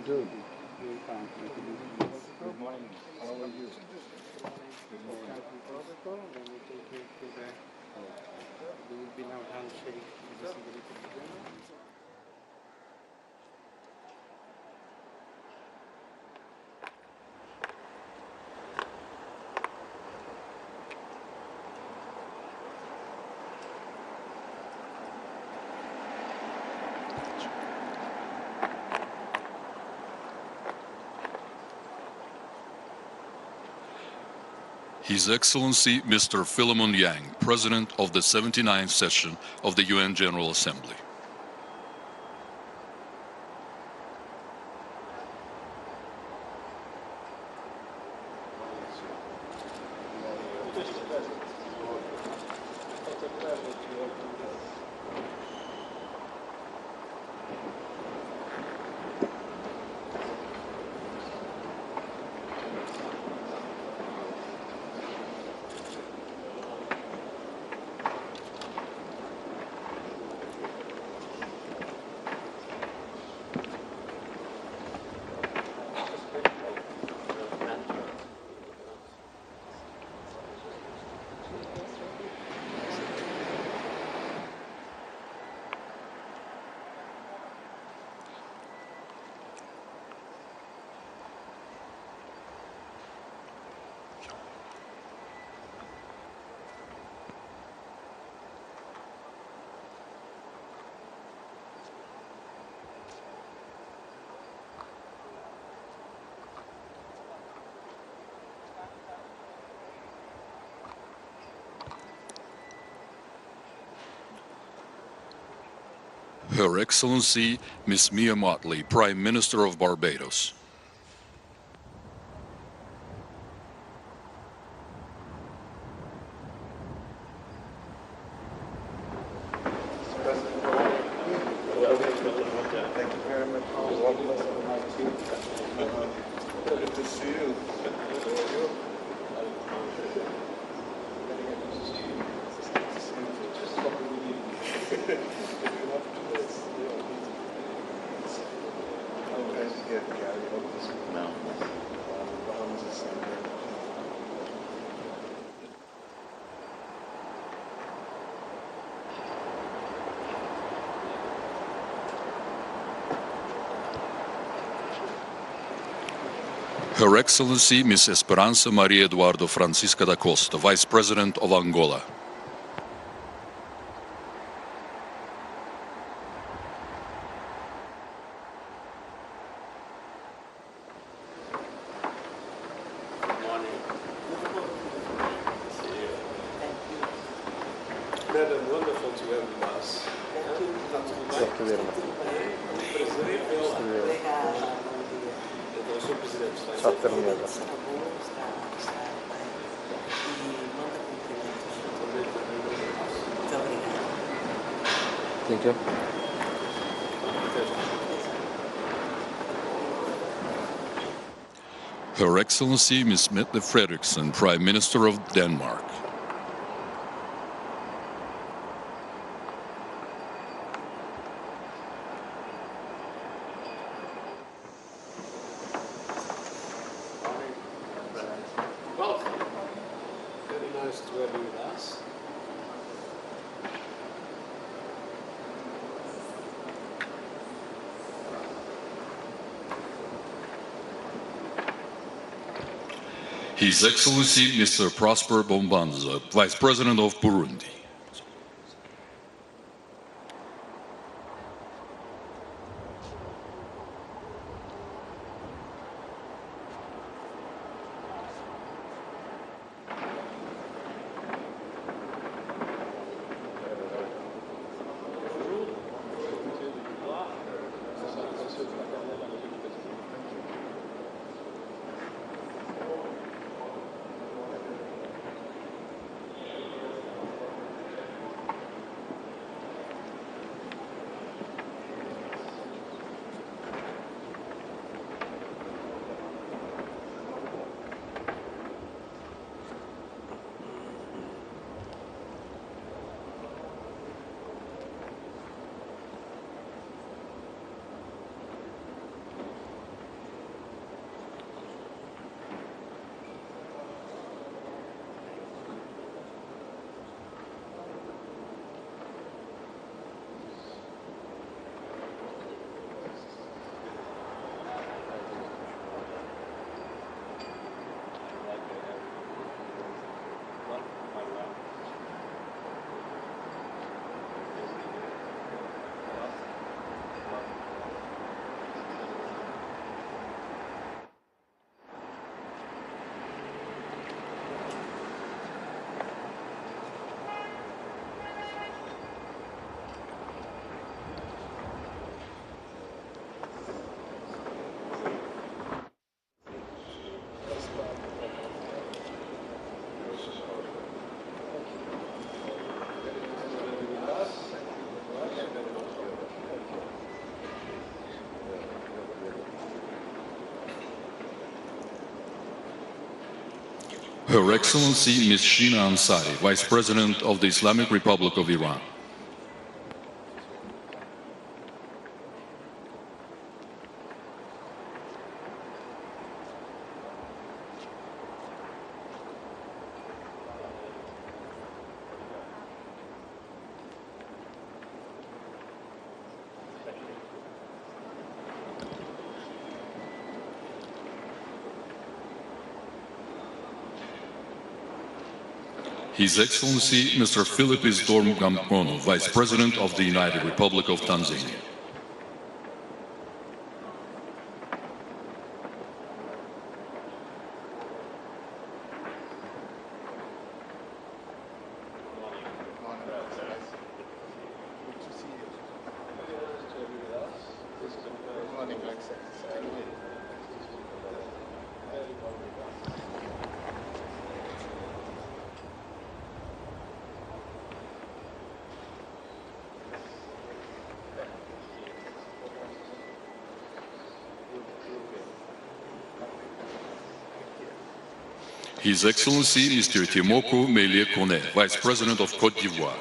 do? Good morning. How are you? Good morning. Protocol, then we take it to the. There will be now handshake with the security general. His Excellency Mr. Philemon Yang, President of the 79th session of the UN General Assembly. Her Excellency Miss Mia Mottley, Prime Minister of Barbados. Thank you very much. God bless you. Good to see you. Her Excellency Miss Esperanza Maria Eduardo Francisca da Costa, Vice President of Angola. Good morning. See you. Thank you. Madam, wonderful to have with us. Thank you very much. Thank you. Her Excellency Miss Mette Frederiksen, Prime Minister of Denmark. Welcome. Very nice to have you with us. His Excellency Mr. Prosper Bombanza, Vice President of Burundi. Her Excellency Ms. Sheena Ansari, Vice President of the Islamic Republic of Iran. His Excellency Mr. Philippis Dormgamkono, Vice President of the United Republic of Tanzania. His Excellency Mr. Timoko Melie Kone, Vice President of Côte d'Ivoire.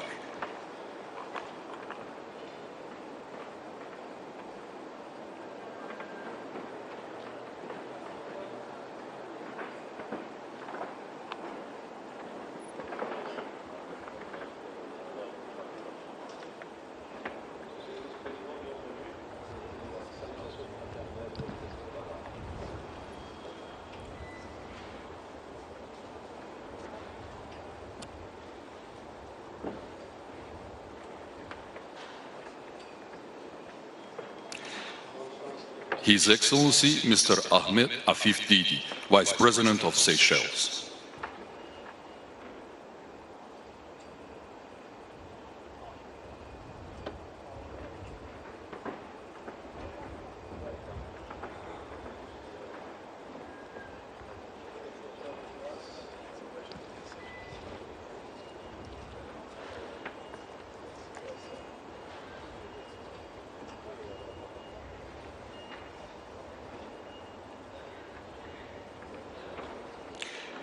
His Excellency Mr. Ahmed Afif Didi, Vice President of Seychelles.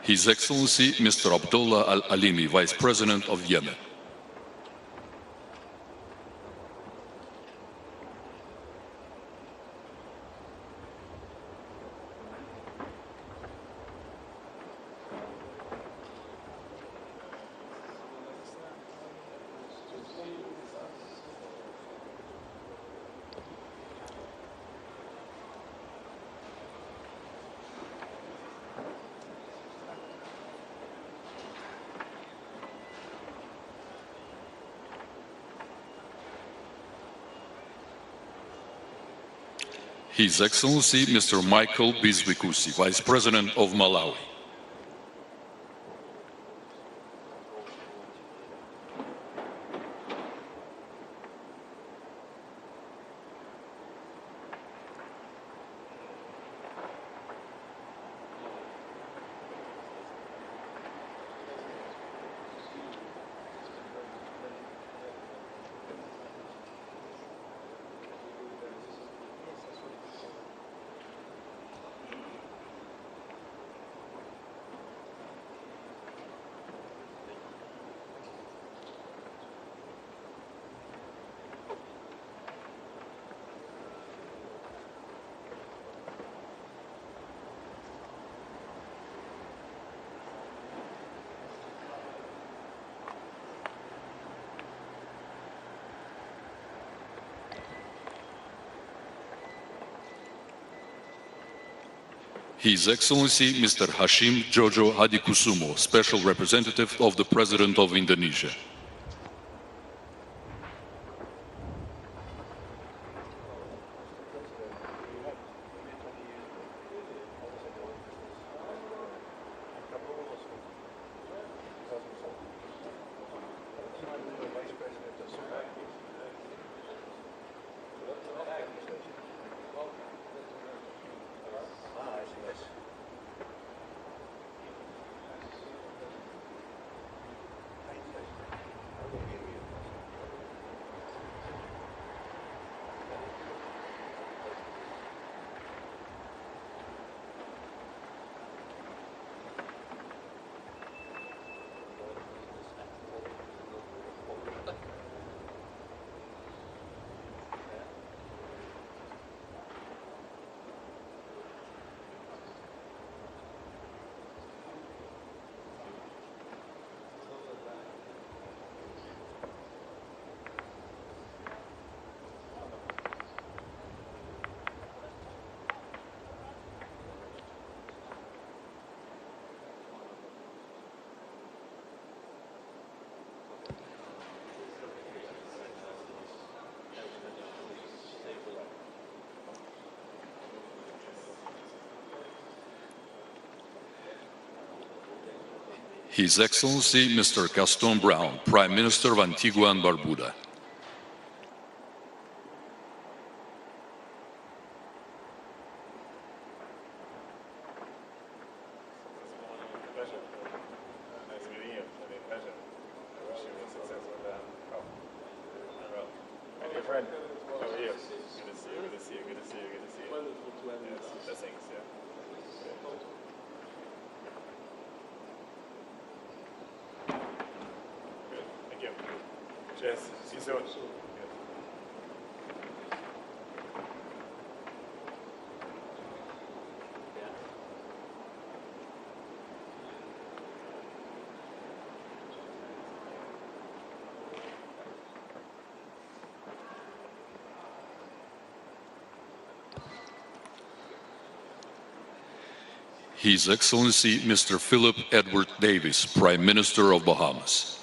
His Excellency Mr. Abdullah Al-Alimi, Vice President of Yemen. His Excellency Mr. Michael Bizwikusi, Vice President of Malawi. His Excellency Mr. Hashim Jojo Hadikusumo, Special Representative of the President of Indonesia. His Excellency Mr. Gaston Brown, Prime Minister of Antigua and Barbuda. Cheers. See you soon. His Excellency Mr. Philip Edward Davis, Prime Minister of Bahamas.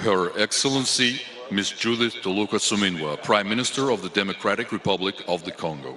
Her Excellency Ms. Judith Toluca Suminwa, Prime Minister of the Democratic Republic of the Congo.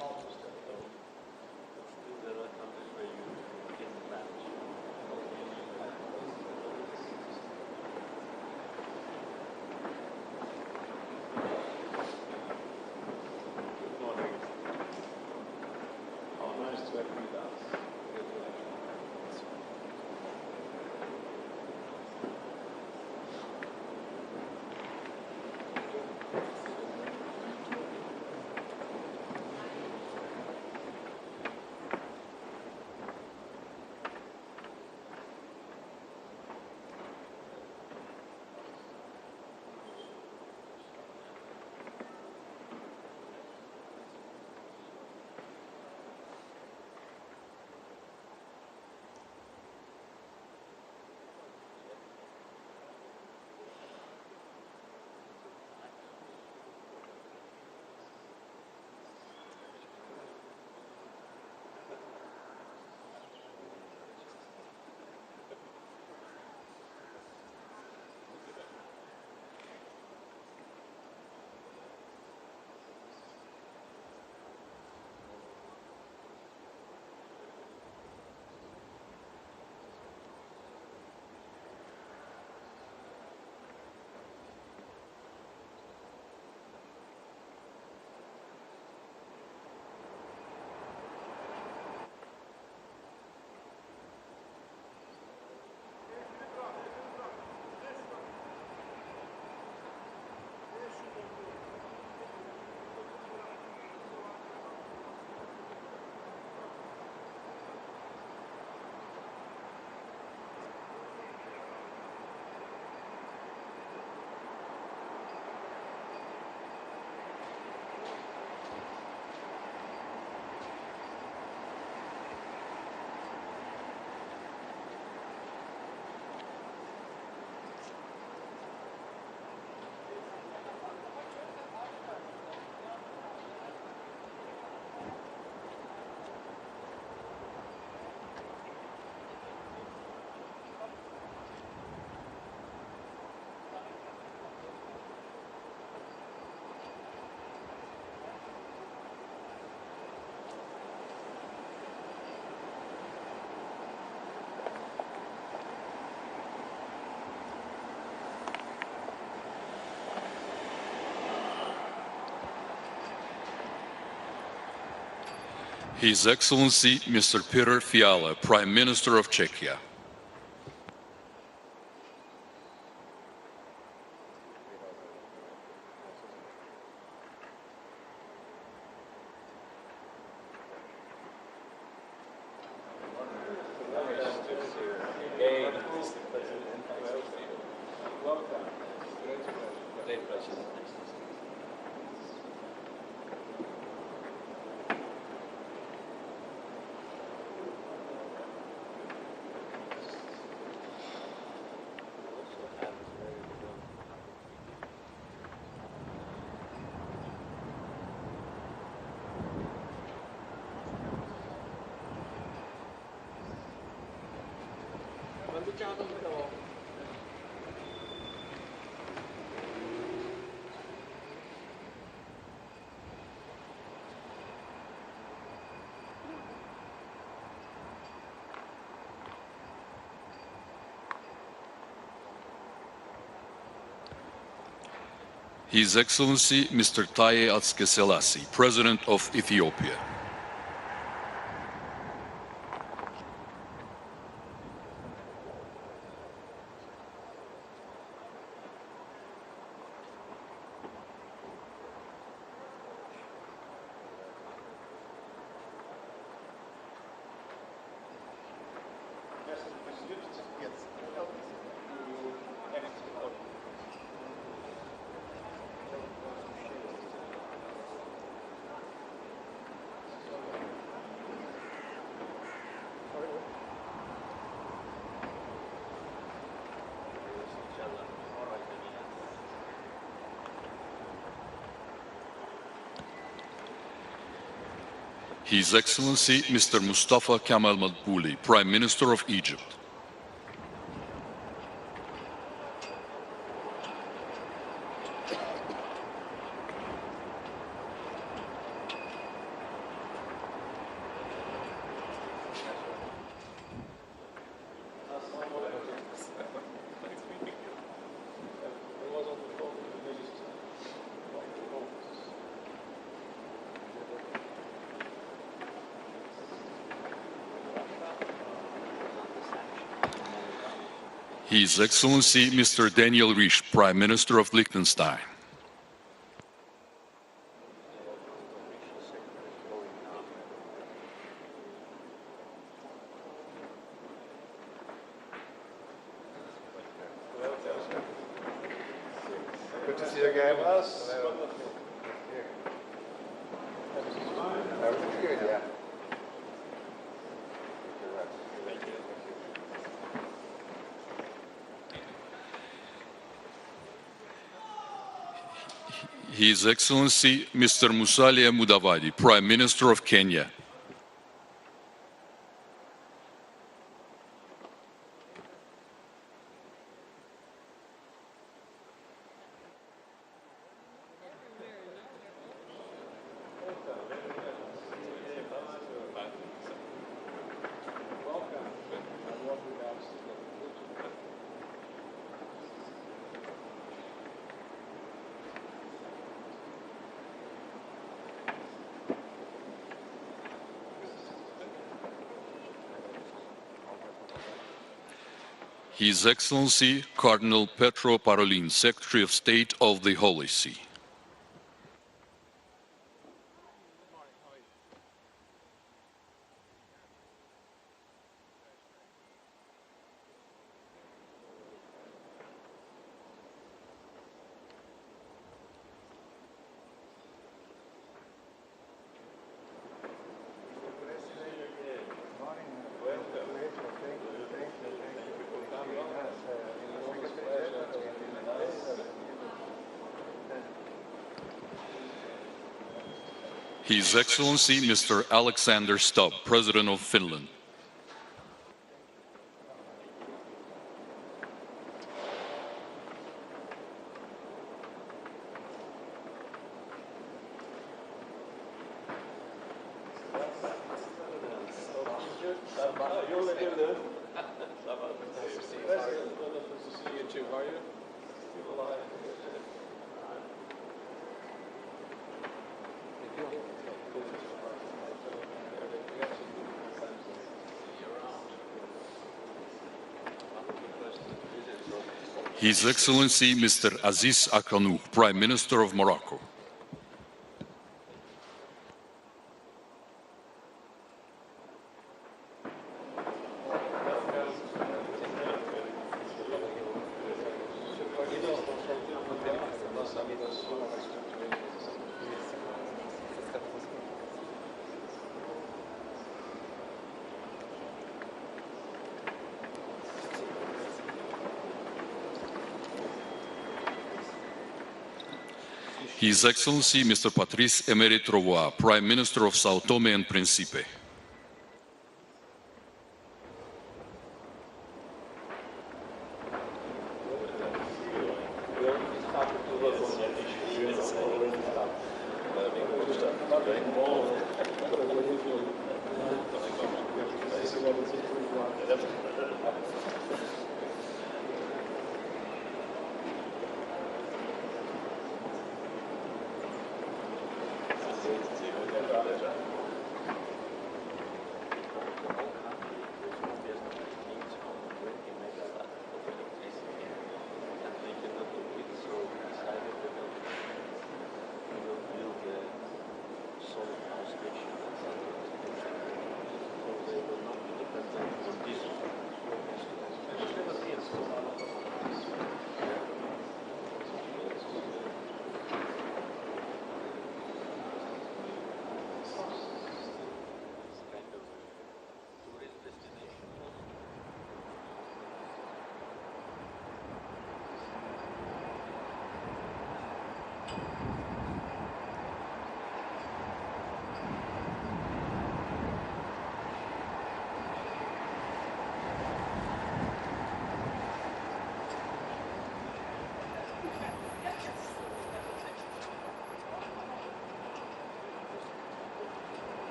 His Excellency Mr. Peter Fiala, Prime Minister of Czechia. His Excellency Mr. Taye Atske Selassie, President of Ethiopia. His Excellency Mr. Mustafa Kemal Madbouli, Prime Minister of Egypt. His Excellency Mr. Daniel Risch, Prime Minister of Liechtenstein. Good to see you again. Everything's good, yeah. His Excellency Mr. Musalia Mudavadi, Prime Minister of Kenya. His Excellency Cardinal Petro Parolin, Secretary of State of the Holy See. His Excellency Mr. Alexander Stubb, President of Finland. His Excellency Mr. Aziz Akhannouch, Prime Minister of Morocco. His Excellency Mr. Patrice Emery Trovois, Prime Minister of Sao Tome and Principe.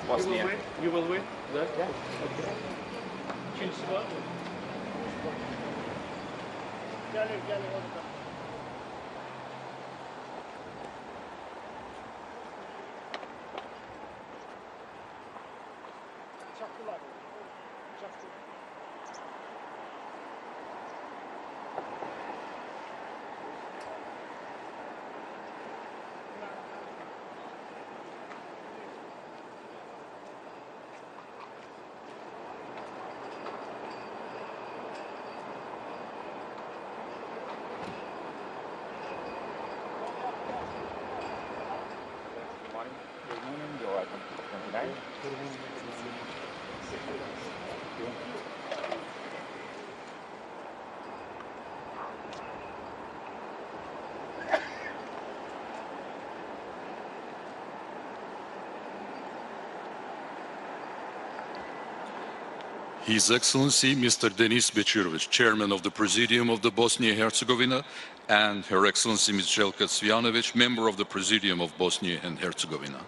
Bosnia. You will wait? There? Yeah. Okay. Change spot. Good morning, you're welcome to 29. His Excellency Mr. Denis Bečirović, Chairman of the Presidium of the Bosnia-Herzegovina, and Her Excellency Ms. Željka Cvijanović, Member of the Presidium of Bosnia and Herzegovina.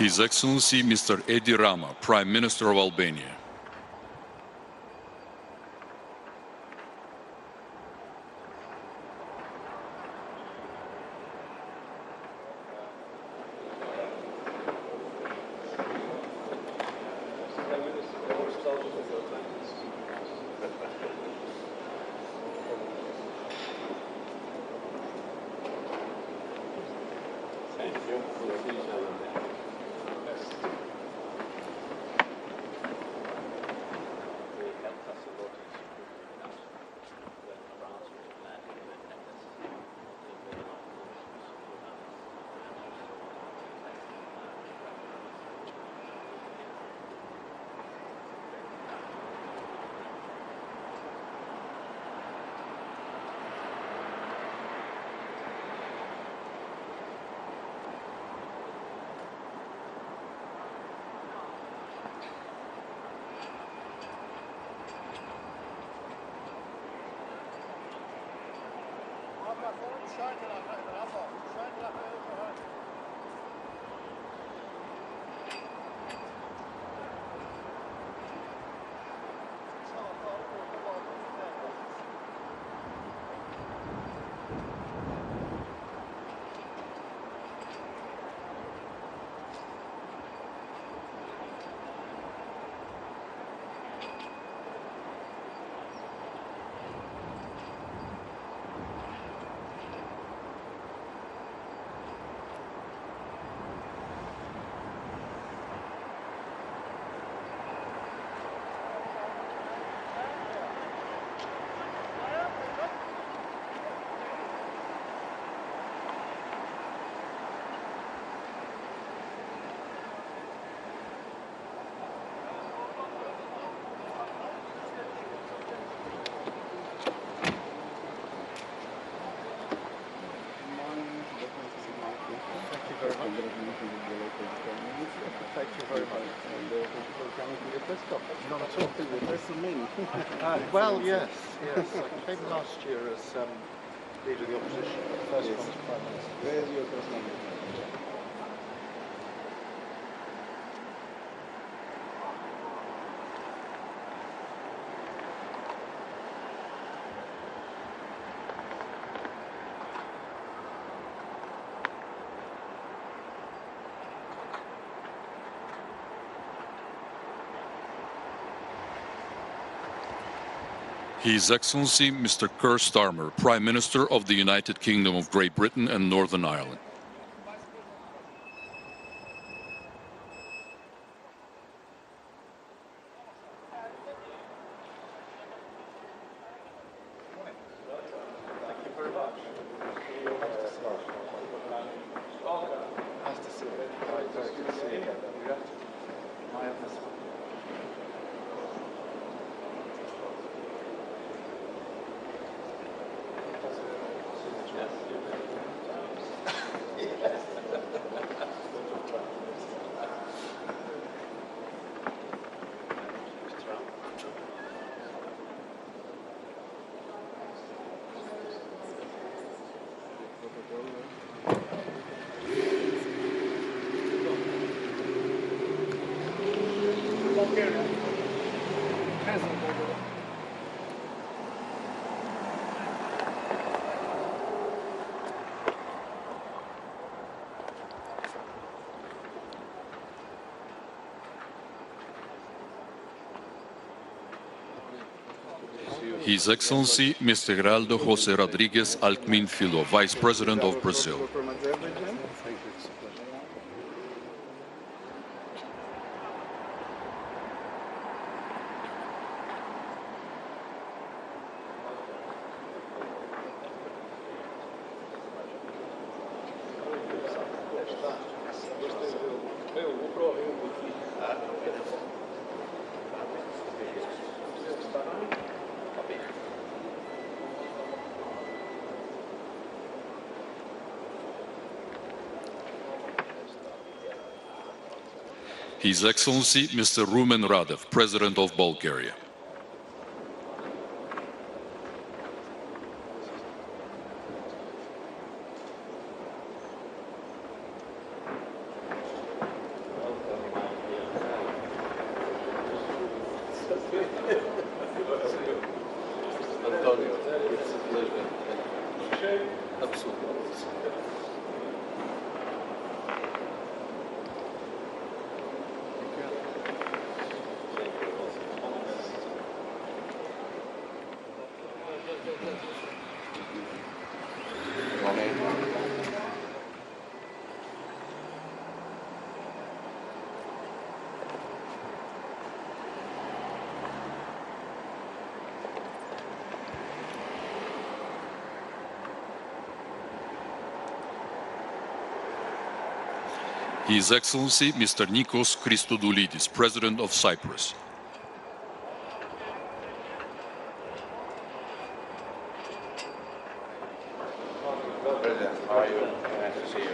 His Excellency Mr. Edi Rama, Prime Minister of Albania. Well, yes. I came last year as leader of the opposition. First Yes. one as Prime Minister. Where is your first language? His Excellency Mr. Keir Starmer, Prime Minister of the United Kingdom of Great Britain and Northern Ireland. Nice to see you. Very good to see you again. I have this one. His Excellency Mr. Geraldo José Rodrigues Alckmin Filho, Vice President of Brazil. From Azerbaijan. Thank you. It's a pleasure. His Excellency Mr. Rumen Radev, President of Bulgaria. Antonio, it's a pleasure. Absolutely. His Excellency Mr. Nikos Christodoulidis, President of Cyprus. President, how are you? Nice to see you.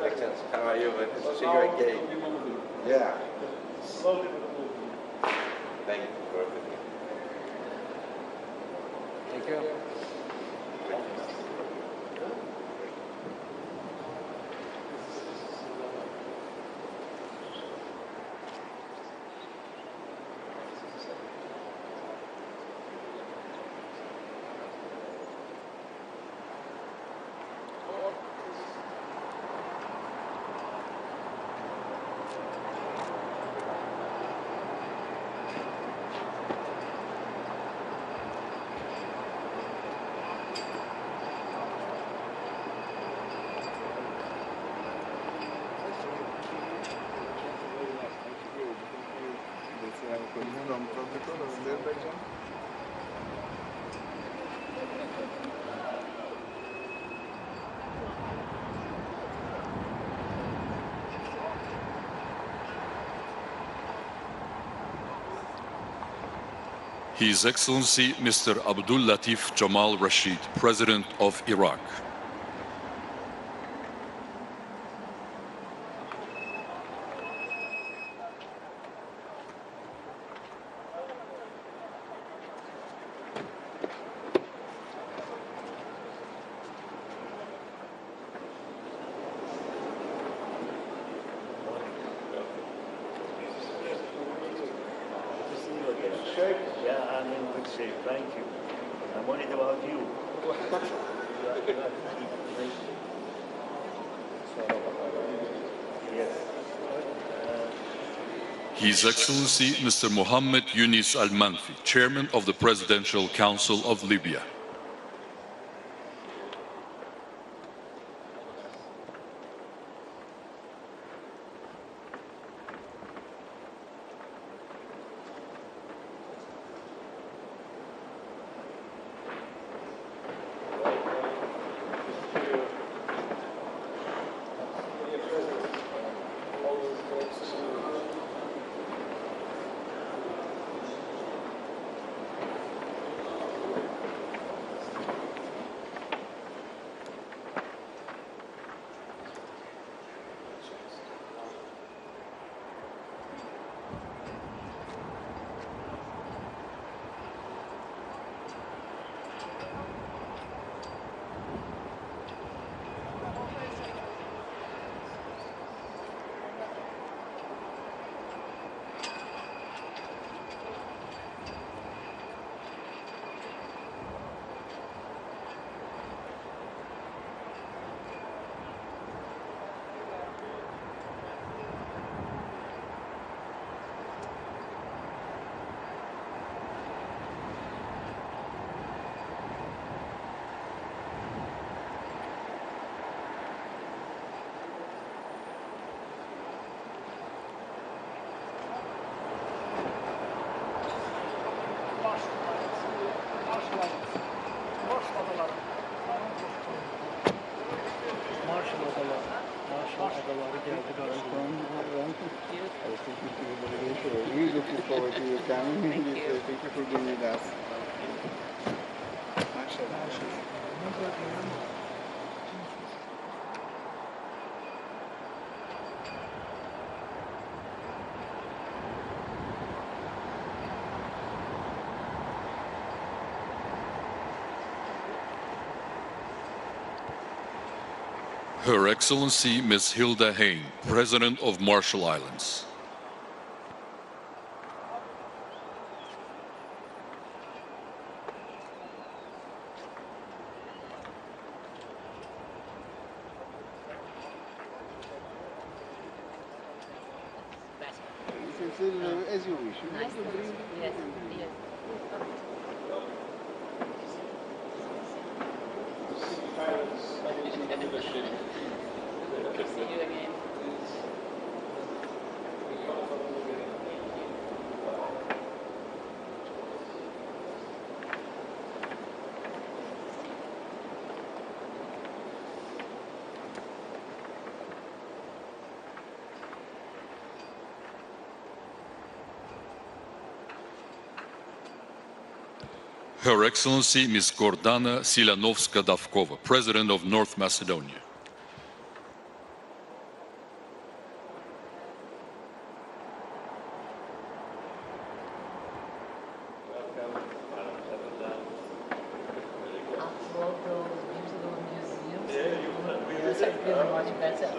Excellent. How are you? Nice to see you again. Yeah. Thank you. Perfect. Thank you. From protocol of Azerbaijan. His Excellency Mr. Abdul Latif Jamal Rashid, President of Iraq. in good shape, thank you. I'm worried about you. Yes. His Excellency Mr. Mohammed Yunis Al-Manfi, Chairman of the Presidential Council of Libya. Really looking forward to you coming. Thank you for being with us. Her Excellency Ms. Hilda Hain, President of Marshall Islands. As you wish. Nice. Yes, yes. See you again. Her Excellency Ms. Gordana Silanovska-Davkova, President of North Macedonia. After all those beautiful museums, I feel much better.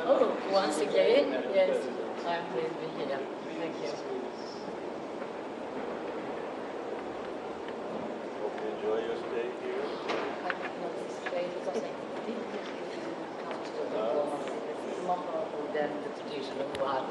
Oh, once again, yes, I'm pleased to be here. Thank you. Hope you enjoy your stay here. I did not stay because I didn't come to the diplomacy. It's more powerful than the traditional one.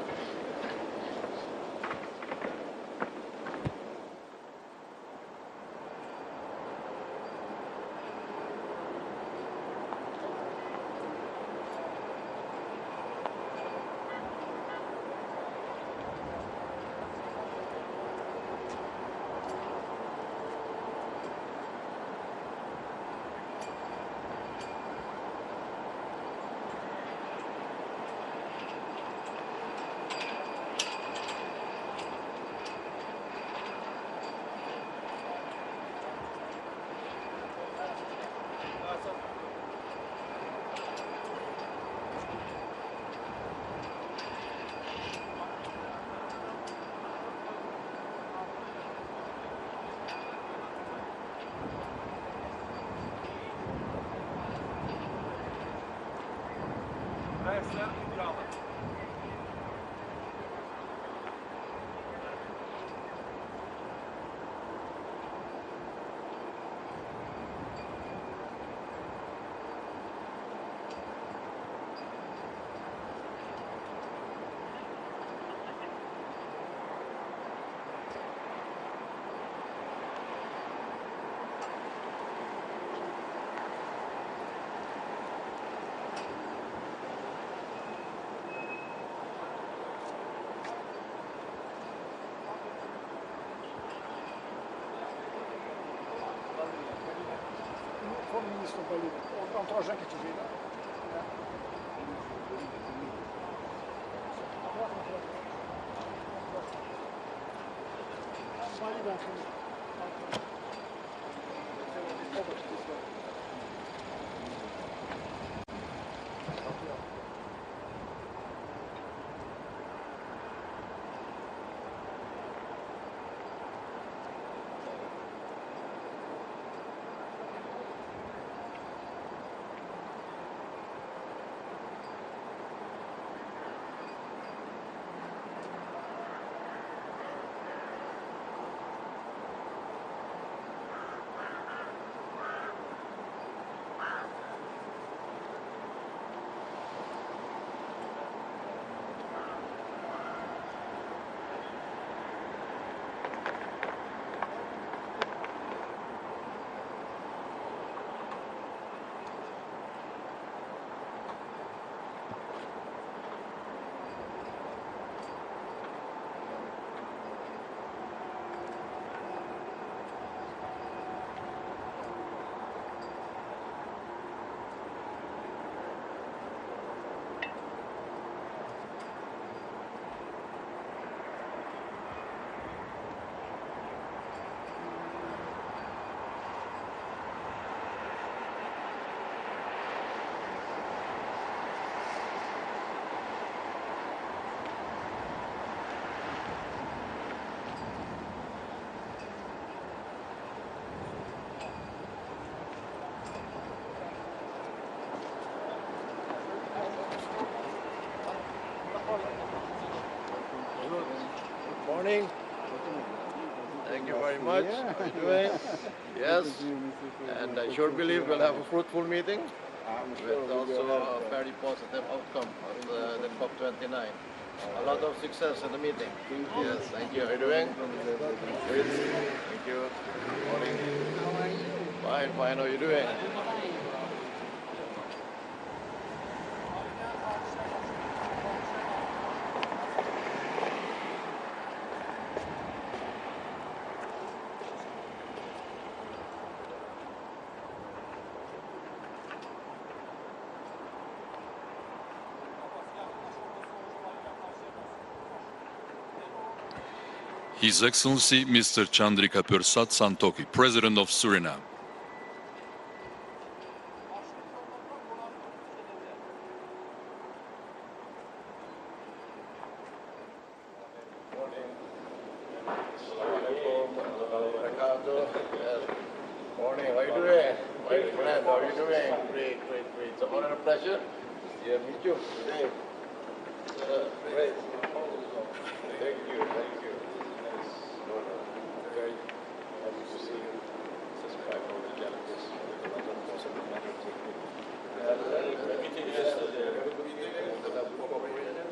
listopadu. On trošku geçecek. Morning. Thank you very much. How are you doing? Yes. And I sure believe we'll have a fruitful meeting with also a very positive outcome of the COP29. A lot of success in the meeting. Yes, thank you. How are you doing? Great. Thank you. Morning. How are you? Fine, fine. How are you doing? His Excellency Mr. Chandrika Persat Santokhi, President of Suriname. Morning, how are you doing? My friend, how are you doing? Great, great, great. It's an honor and a pleasure. Yeah, meet you today. Great. Thank you, thank you. It's an honor. Very happy to see you. Despite all the challenges, a lot of possible matter taking. The meeting yesterday, very good meeting. The level of cooperation.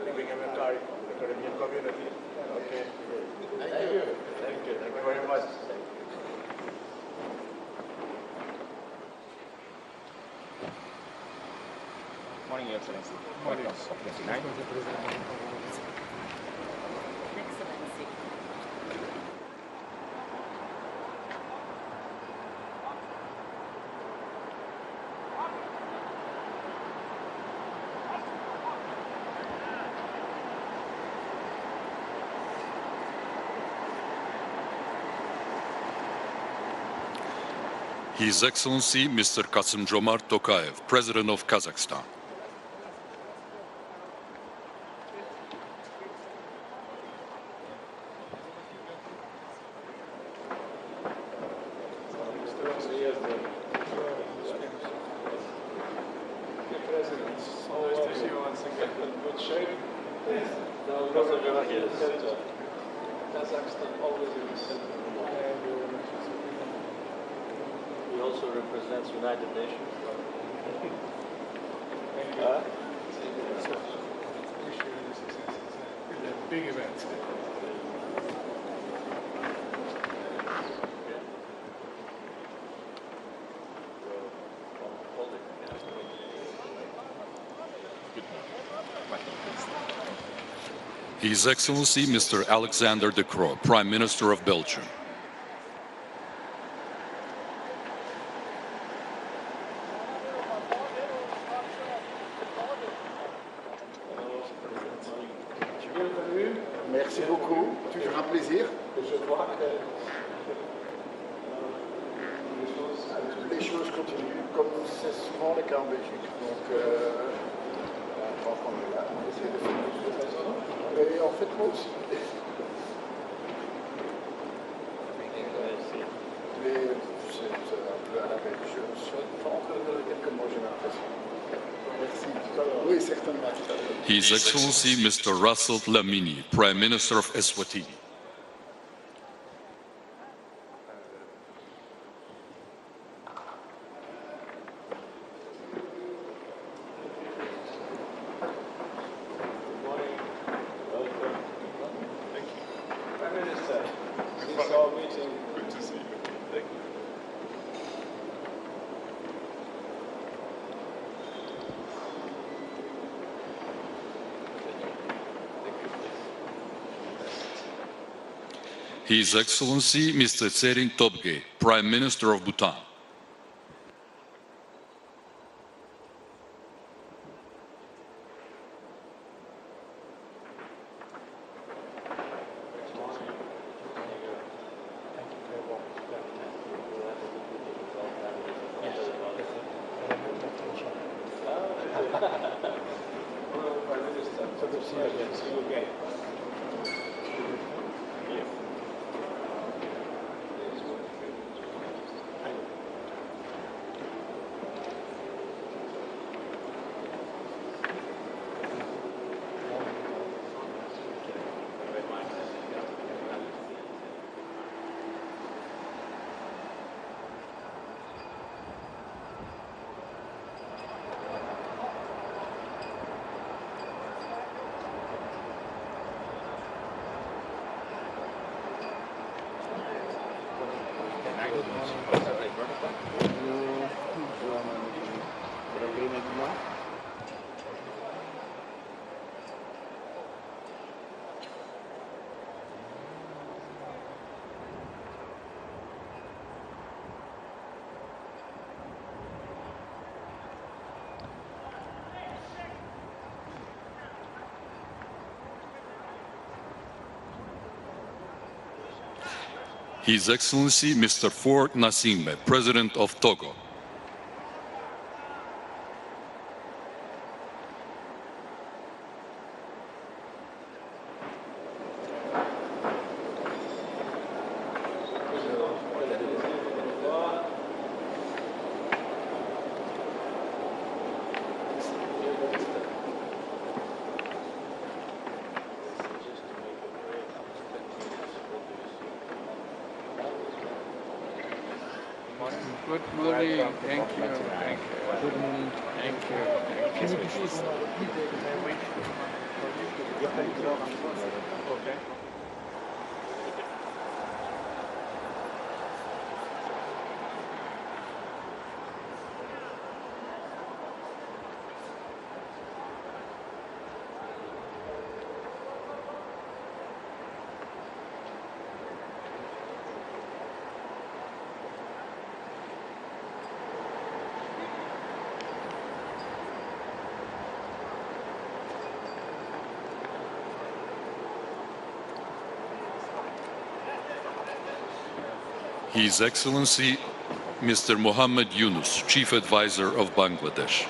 Living in the Caribbean community. Okay. Thank you. Thank you. Thank you very much. Morning, Your Excellency. Morning. COP29. Excellency. His Excellency Mr. Kassym-Jomart Tokayev, President of Kazakhstan. Kazakhstan always in the center. He also represents United Nations. Big event. His Excellency Mr. Alexander De Croo, Prime Minister of Belgium. Les choses continuent, comme c'est souvent le cas en Belgique. Donc, tant qu'on est là, on essaie de faire quelque chose. Et en fait, moi aussi. Mais c'est un peu à la belge. Je souhaite pas encore quelques mots, j'ai l'impression. Merci. Oui, certainement. His Excellency Mr. Russell Lamini, Prime Minister of Eswatini. Prime Minister, this is our meeting. Good to see you. Thank you. His Excellency Mr. Tserin Tobgay, Prime Minister of Bhutan. Prime Minister, good to see you again. See you again. His Excellency Mr. Ford Nasingme, President of Togo. Good morning. Thank you. Thank you. Good morning. Thank you. Can you please Okay. His Excellency Mr. Mohammed Yunus, Chief Advisor of Bangladesh.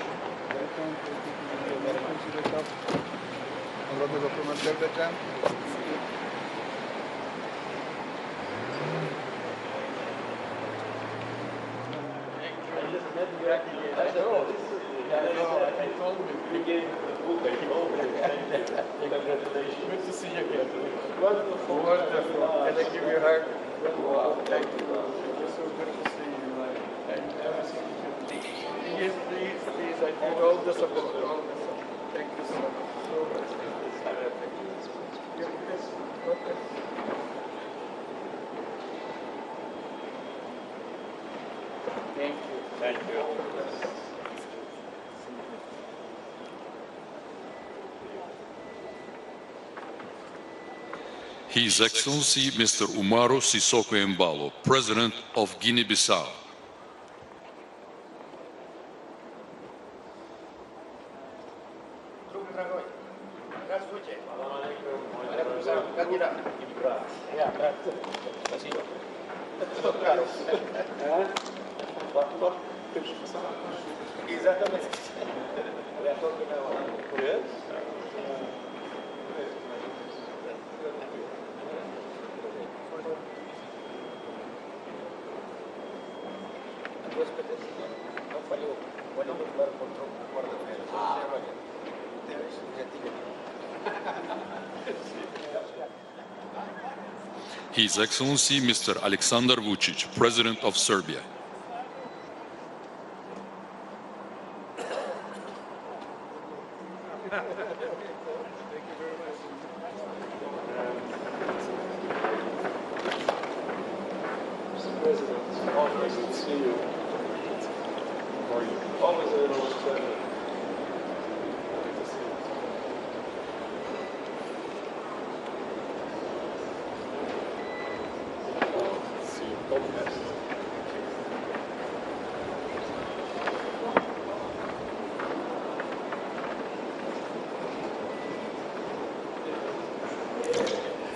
Good to see you again. Wonderful. Wonderful. Can I give you a hug? Wow. Thank you. It's so good to see you. Thank you. Everything you can. Yes, please, please. I need all the support. All the support. Thank you so much. So much. Okay. Thank you. Thank you. His Excellency Mr. Umaru Sissoko Embalo, President of Guinea-Bissau. Здравствуйте. Exatamente. Yes. His Excellency Mr. Alexander Vučić, President of Serbia. Mr. President, always good to see you. How are you? Always an enormous pleasure. Good to see you. See you. All the best.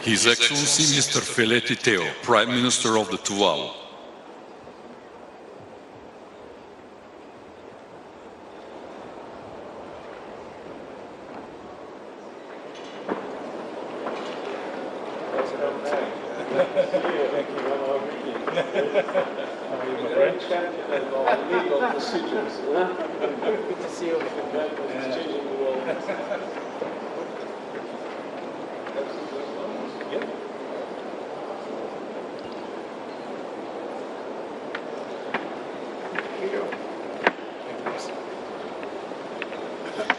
His Excellency Mr. Feleti Teo, Prime Minister of the Tuvalu. Legal procedures. Good to see you. It's changing the world.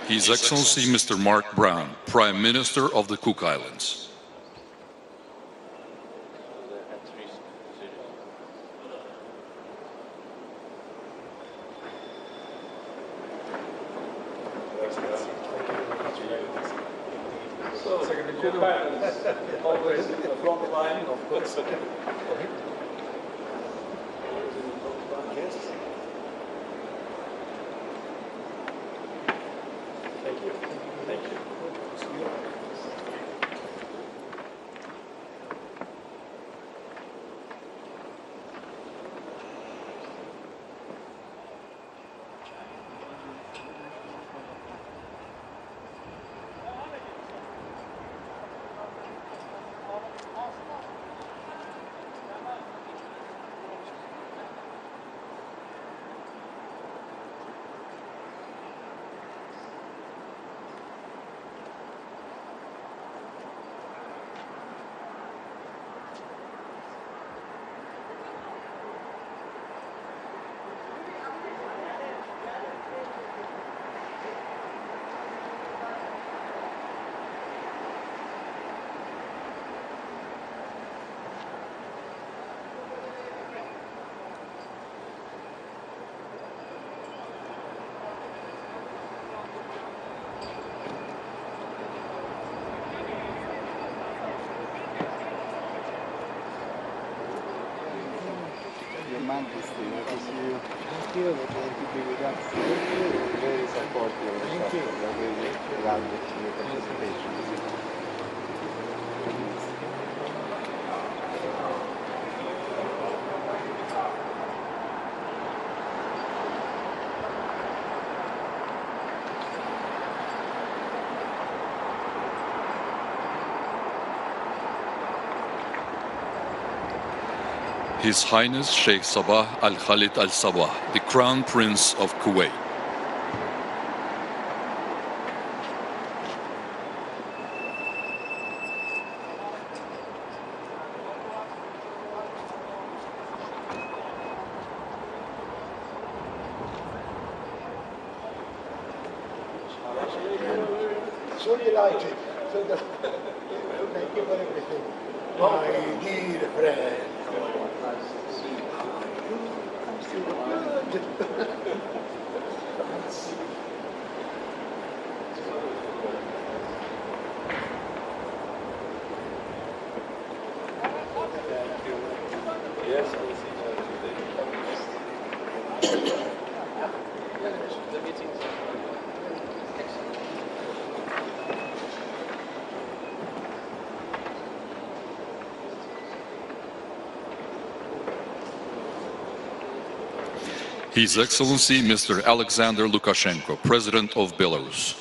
His Excellency Mr. Mark Brown, Prime Minister of the Cook Islands. So, Cook Islands, always in the front line, of course. Yes. Thank you. Thank you. Your Majesty, I wish you thank you. We're going to be with us. Very supportive. Thank you. We're really glad with your participation. His Highness Sheikh Sabah Al Khalid Al Sabah, the Crown Prince of Kuwait. So delighted. So thank you for everything. My dear friend. Yes, I will see you today. The meetings. His Excellency Mr. Alexander Lukashenko, President of Belarus.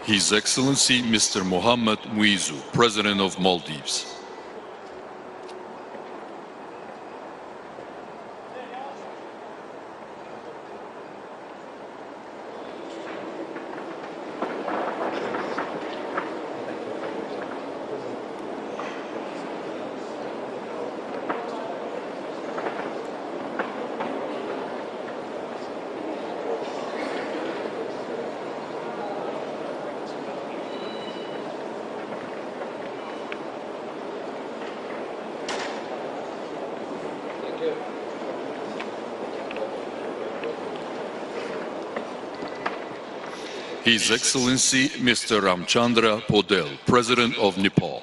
His Excellency Mr. Mohammed Muizu, President of Maldives. His Excellency Mr. Ramchandra Podel, President of Nepal.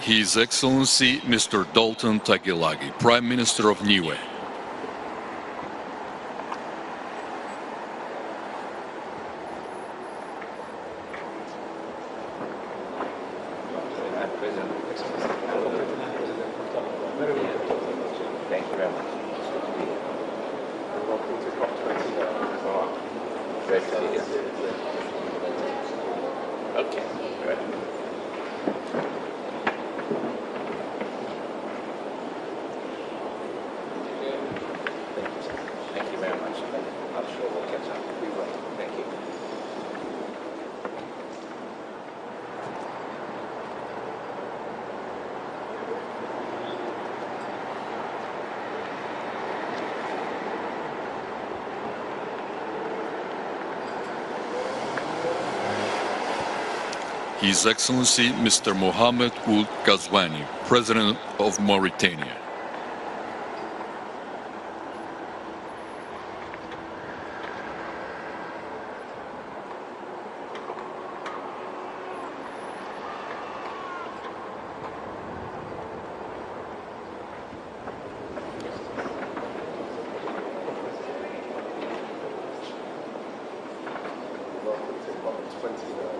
His Excellency Mr. Dalton Tagilagi, Prime Minister of Niue. Thank you very much. Welcome to COP29. Great to be here. Okay, good. Thank you very much. I'm sure we'll catch up. We will. Thank you. His Excellency Mr. Mohamed Ould Ghazouani, President of Mauritania. Welcome to COP29.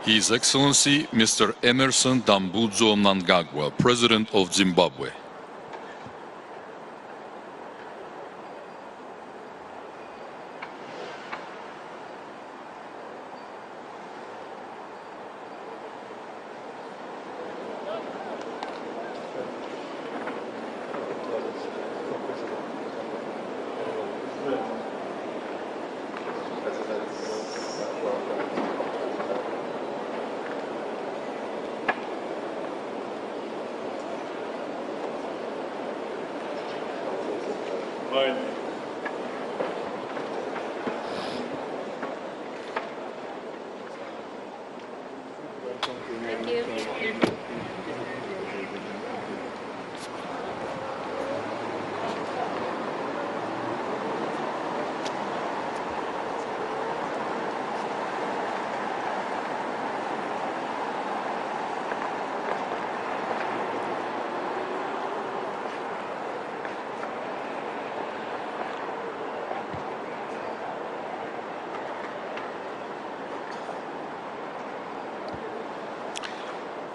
His Excellency Mr. Emerson Dambudzo Mnangagwa, President of Zimbabwe.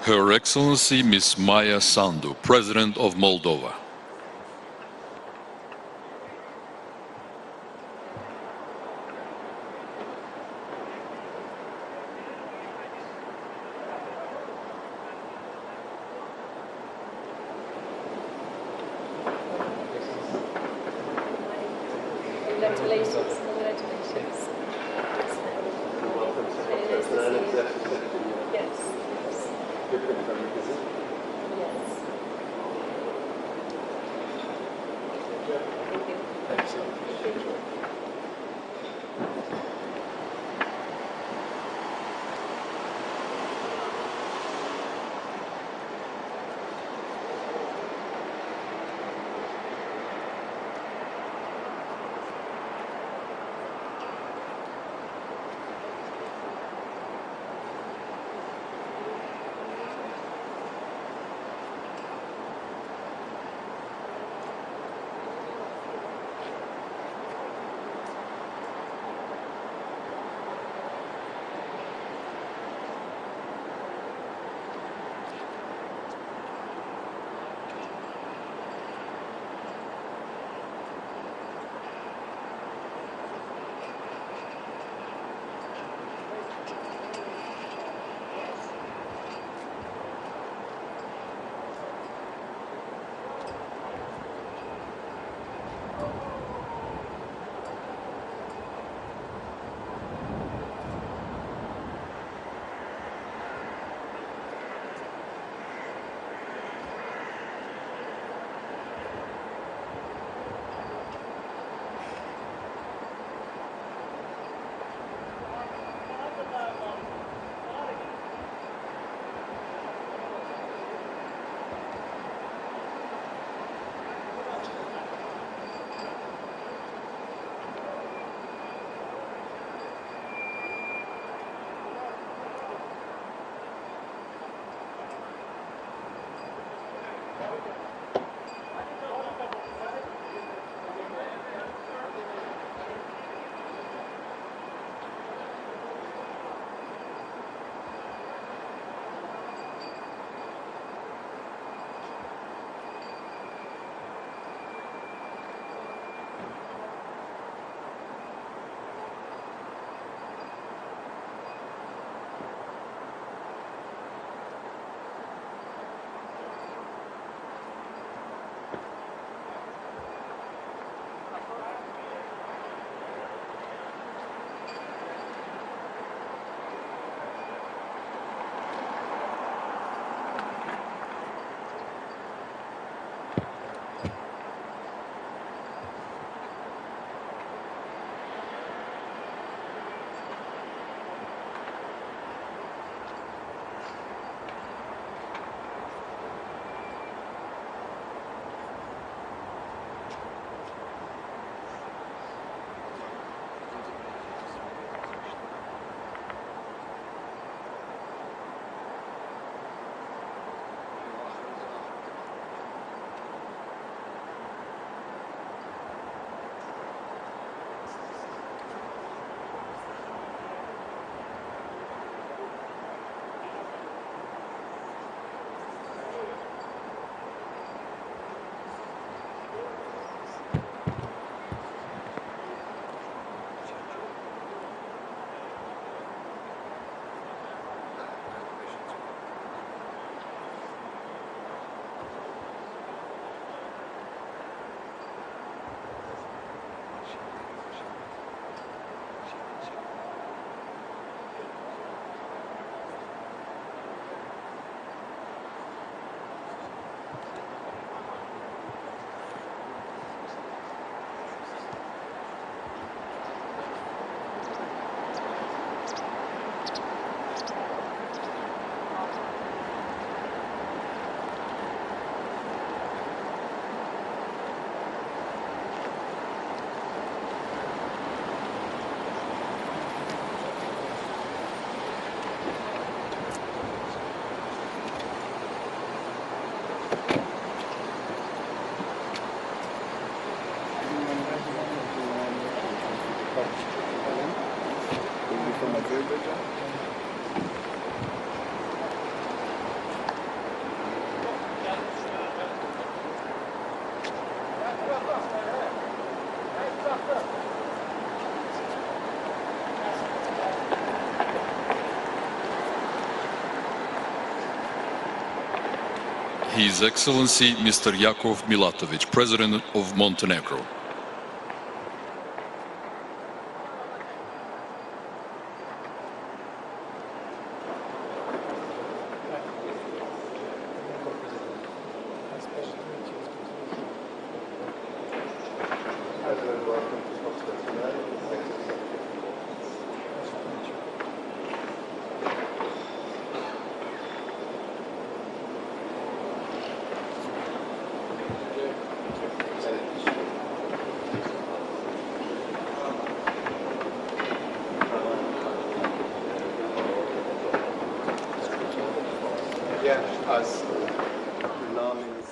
Her Excellency Ms. Maya Sandu, President of Moldova. Congratulations, congratulations. Yes. Yes. Thank you. His Excellency Mr. Jakov Milatovic, President of Montenegro. Yeah, as long as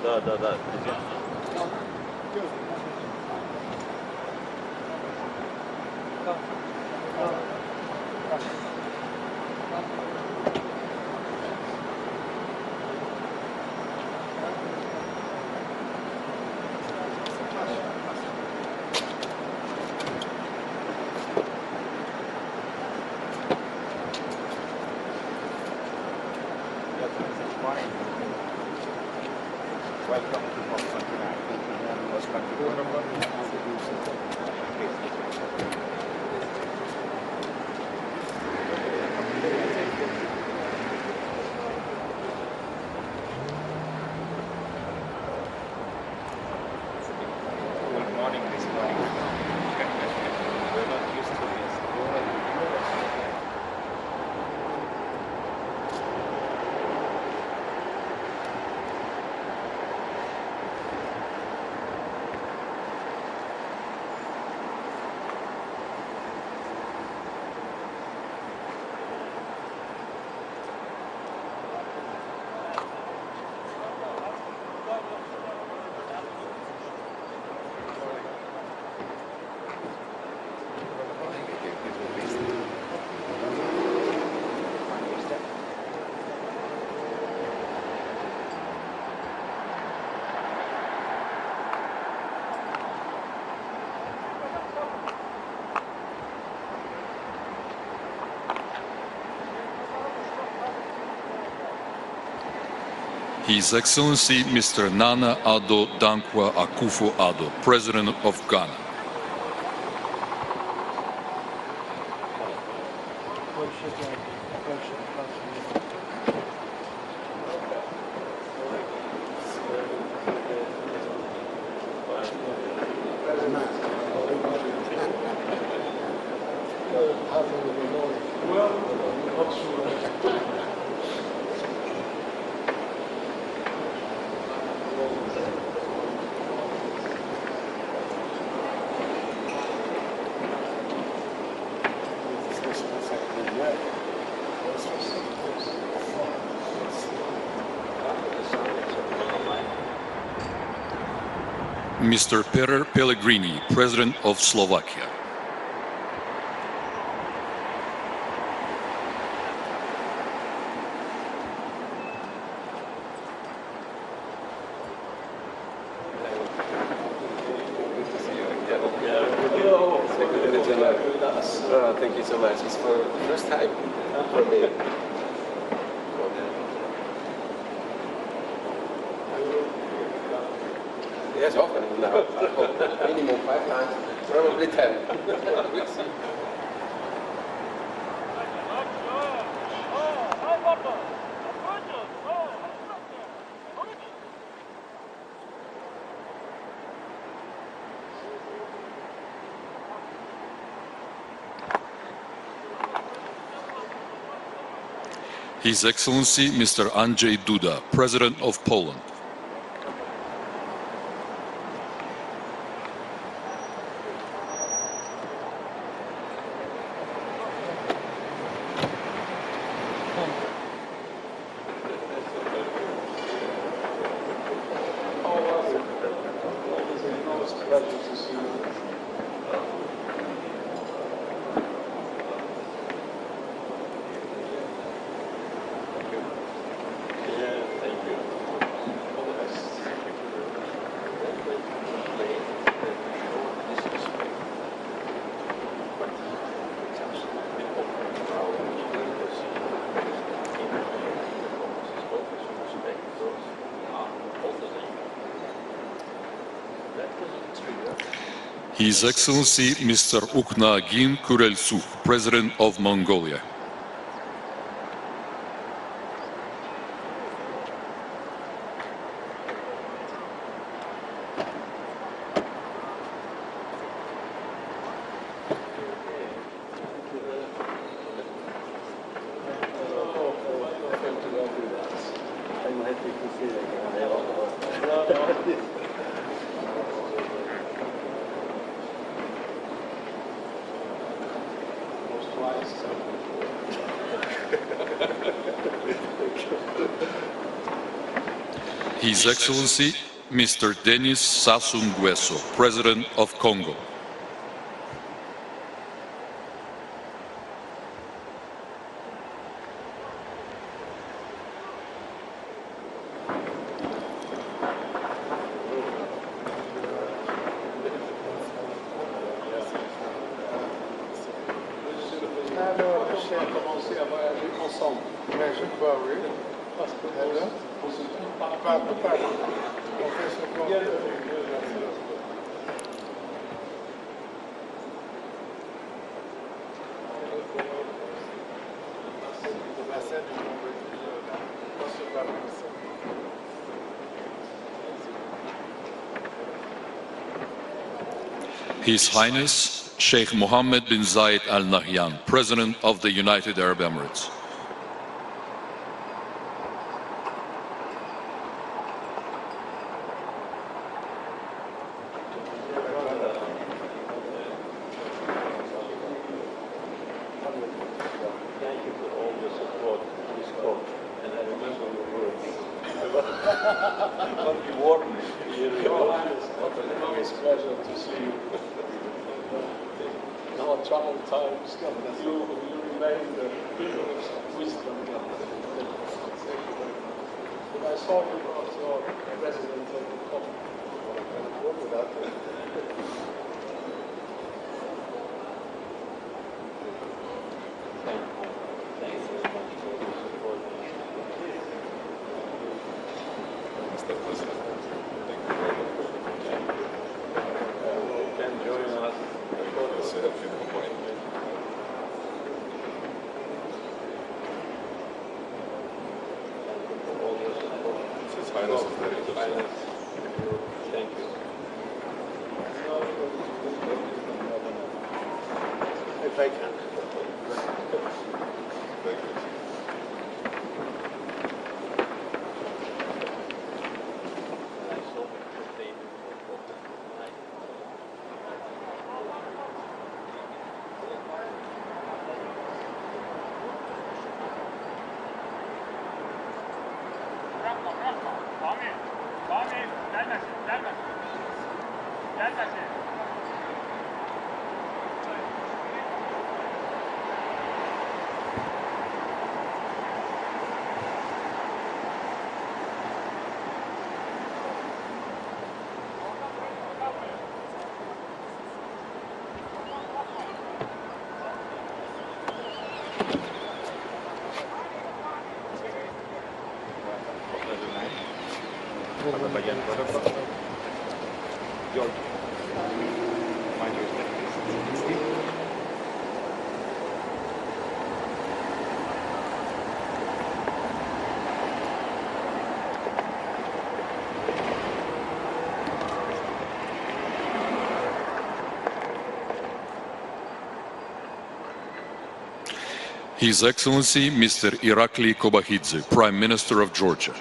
Да. welcome to COP29. Most country. His Excellency Mr. Nana Addo Dankwa Akufo-Addo, President of Ghana. Mr. Peter Pellegrini, President of Slovakia. Thank you so much. It's for the first time for me. Yes, often now. Minimum 5 times, probably 10. We'll see. His Excellency Mr. Andrzej Duda, President of Poland. His Excellency Mr. Ukhnagin Kurelsuh, President of Mongolia. His Excellency Mr. Denis Sassou Nguesso, President of Congo. Alors, je vais commencer à voyager ensemble. Mais je crois, oui. Parce que alors, pas. On fait ce qu'on veut. His Highness Sheikh Mohammed bin Zayed Al Nahyan, President of the United Arab Emirates. Thank you for all your support to this coach. And I remember your words. But you warned me. Your Highness, always a pleasure to see you. In our troubled times, you remain the pillar of wisdom. When I saw you as your president of the COP, I worked with that. Thank you very much for your support. kindness. Thank you. If I can. His Excellency Mr. Irakli Kobakidze, Prime Minister of Georgia.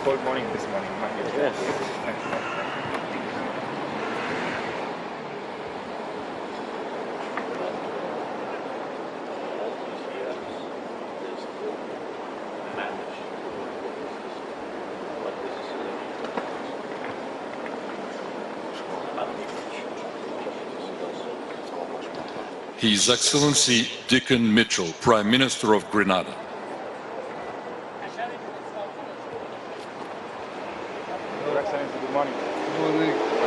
Cold morning this morning. Yes. His Excellency Dickon Mitchell, Prime Minister of Grenada. Your Excellency, good morning. Good morning.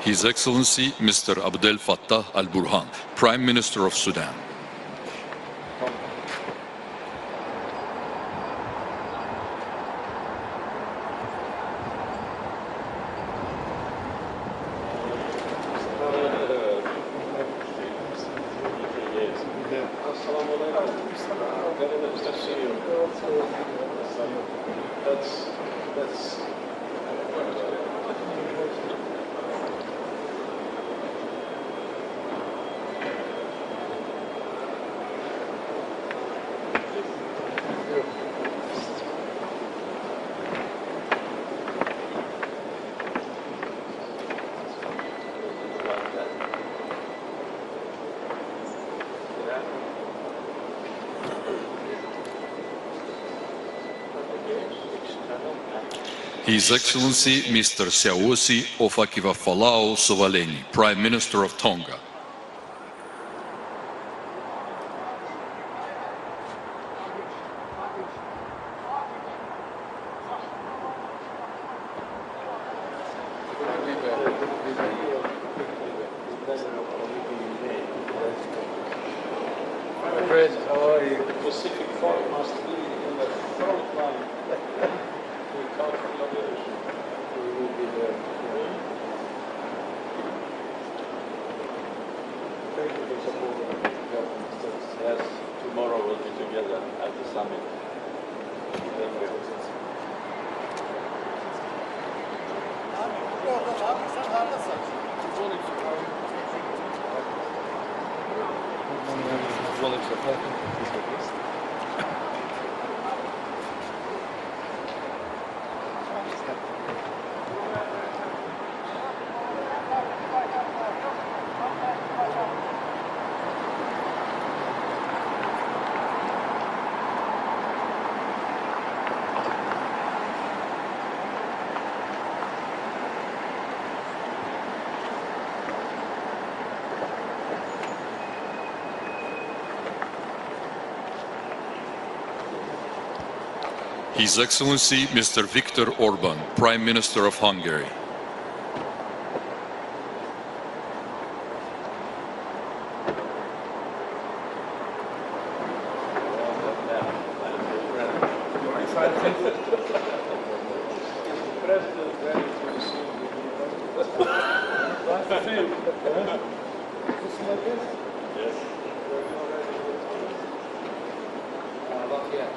His Excellency Mr. Abdel Fattah al-Burhan, Prime Minister of Sudan. His Excellency Mr. Seaosi Ofakivafalau Sovaleni, Prime Minister of Tonga. My friends, how are you? The Pacific front must be in the front line. We can't feel the ocean. We will be there. Thank you for supporting us. Yes, tomorrow we'll be together at the summit. Thank you. His Excellency Mr. Viktor Orban, Prime Minister of Hungary. President ready to receive the Nice to see you. Yes. Not yet.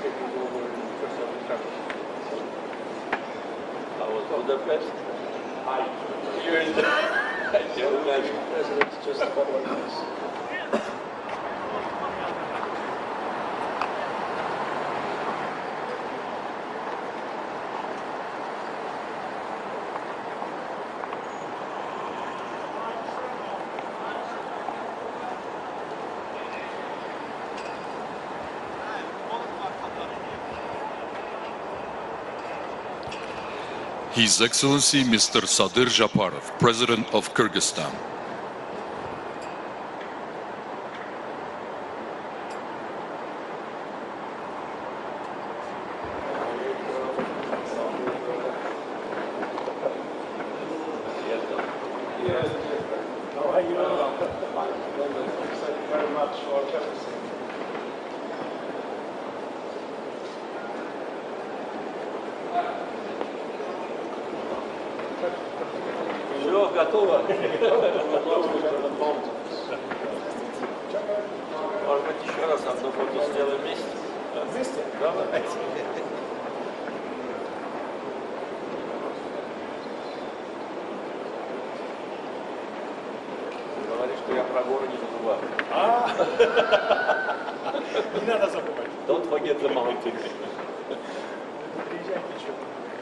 Taking over in first of the country. How was Budapest? You're in the President just a couple of minutes. His Excellency Mr. Sadir Japarov, President of Kyrgyzstan. Yes. How are you? Thank you very much for everything. Все, готово. Может быть, еще раз одну фото сделаем вместе? Вместе? Давайте. Говоришь, что я про горы не забываю. Не надо забывать. Don't forget the mountains. Приезжайте еще.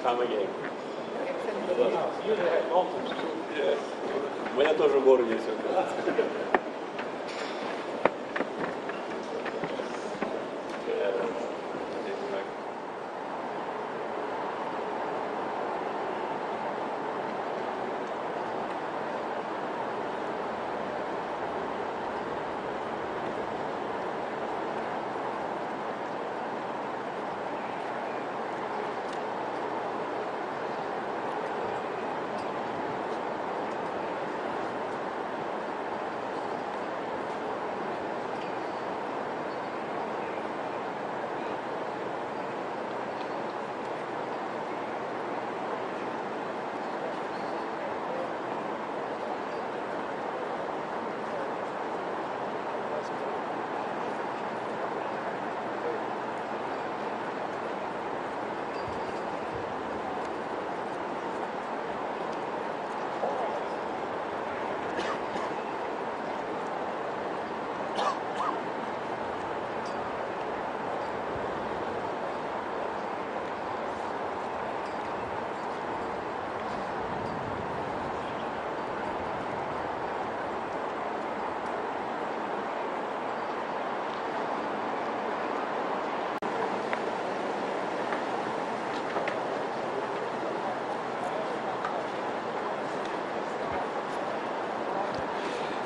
Come again. You have mountains too. Yes. У меня тоже горы есть.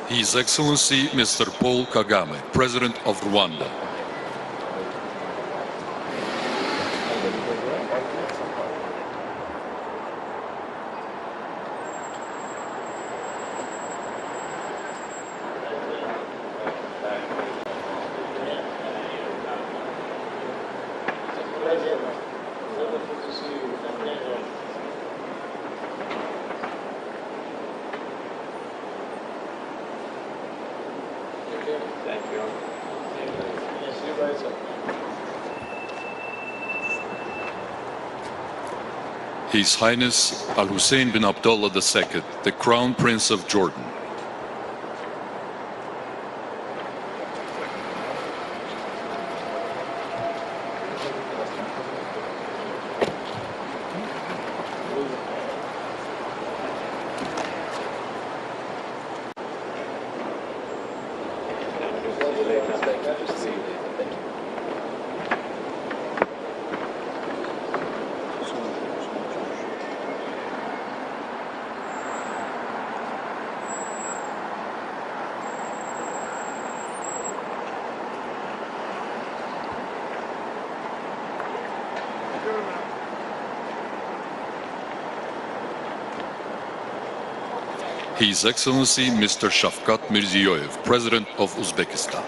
His Excellency Mr. Paul Kagame, President of Rwanda. Thank you. See you guys. His Highness Al Hussein bin Abdullah II, the Crown Prince of Jordan. His Excellency Mr. Shavkat Mirziyoyev, President of Uzbekistan.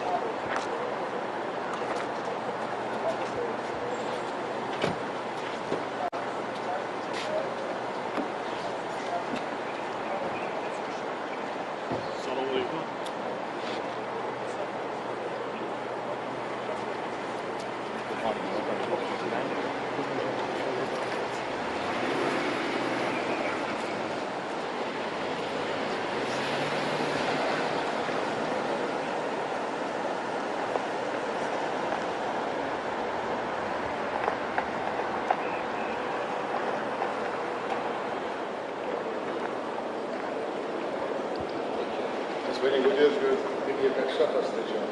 When you go there, maybe you can shut us the job.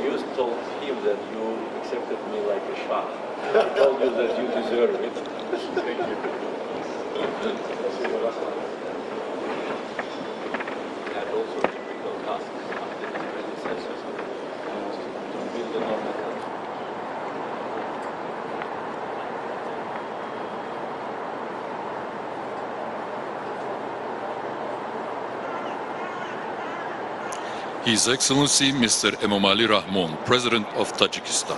You told him that you accepted me like a shot. I told you that you deserve it. Thank you. Had also a difficult task after his predecessors to build a normal country. His Excellency Mr. Emomali Rahmon, President of Tajikistan.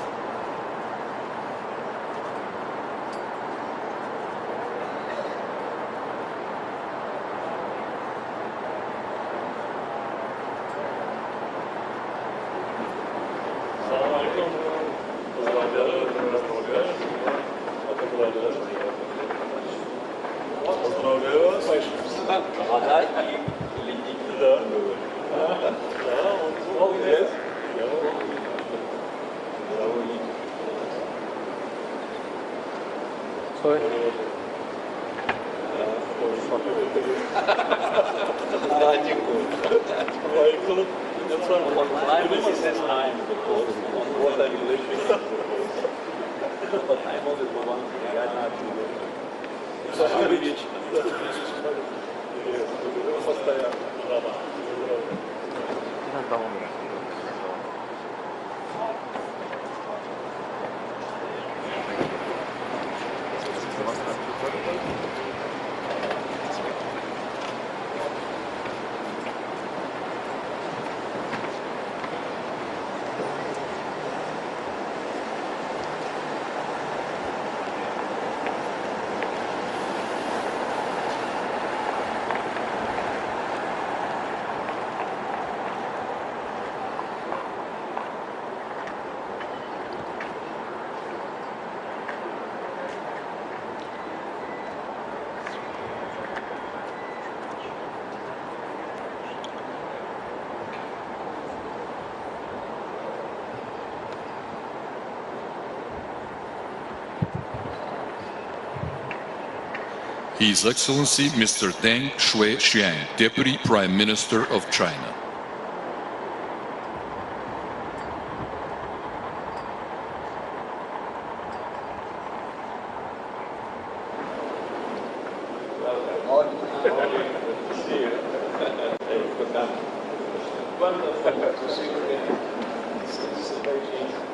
His Excellency Mr. Deng Shuai-xiang, Deputy Prime Minister of China. See you. Hey, good night. Wonderful to see you again. It's a very pleasure.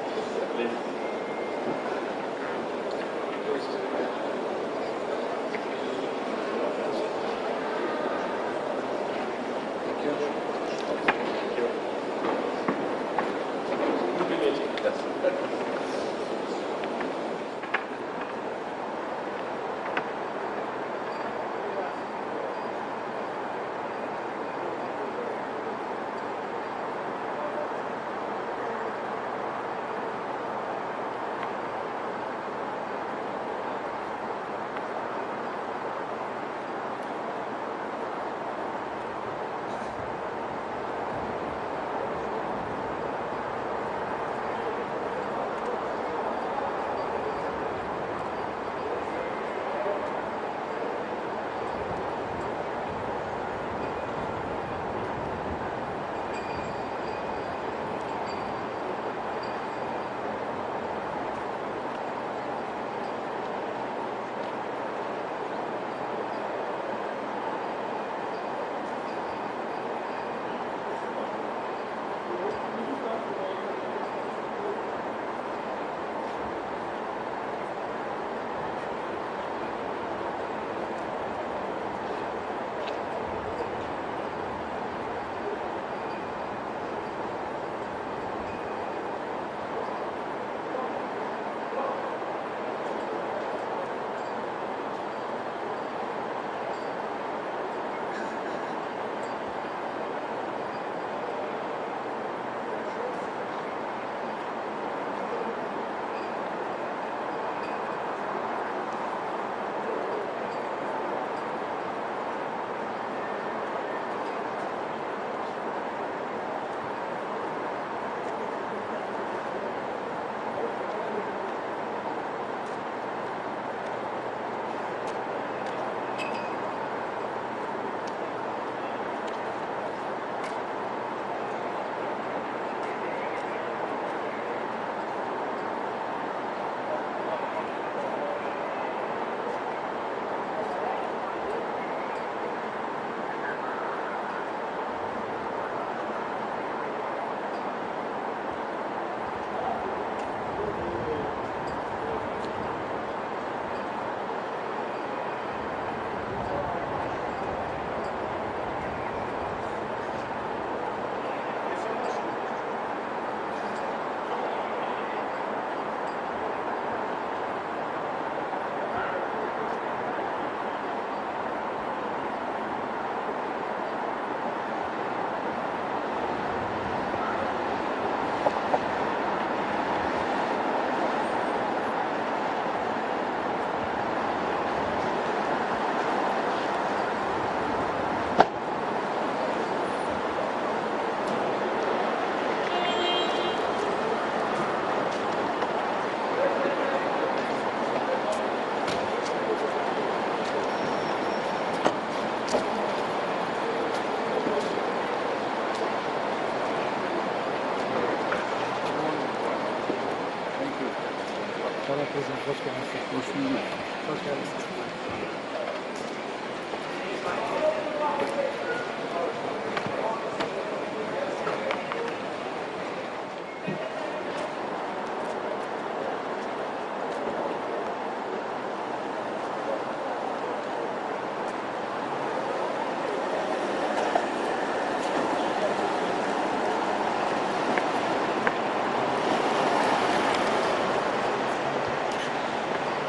Hoş geldiniz. Hoş bulduk. Hoş geldiniz.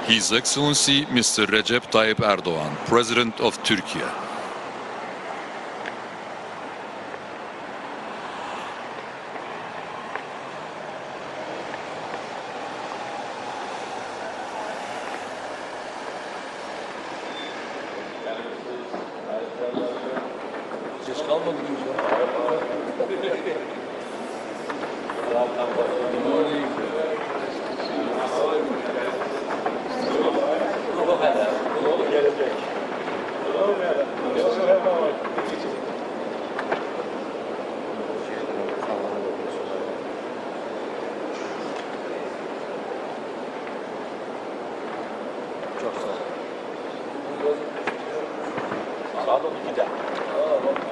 His Excellency Mr. Recep Tayyip Erdogan, President of Turkey. Geç kalmadınız ya. Çok sağ ol. Saat 12'de.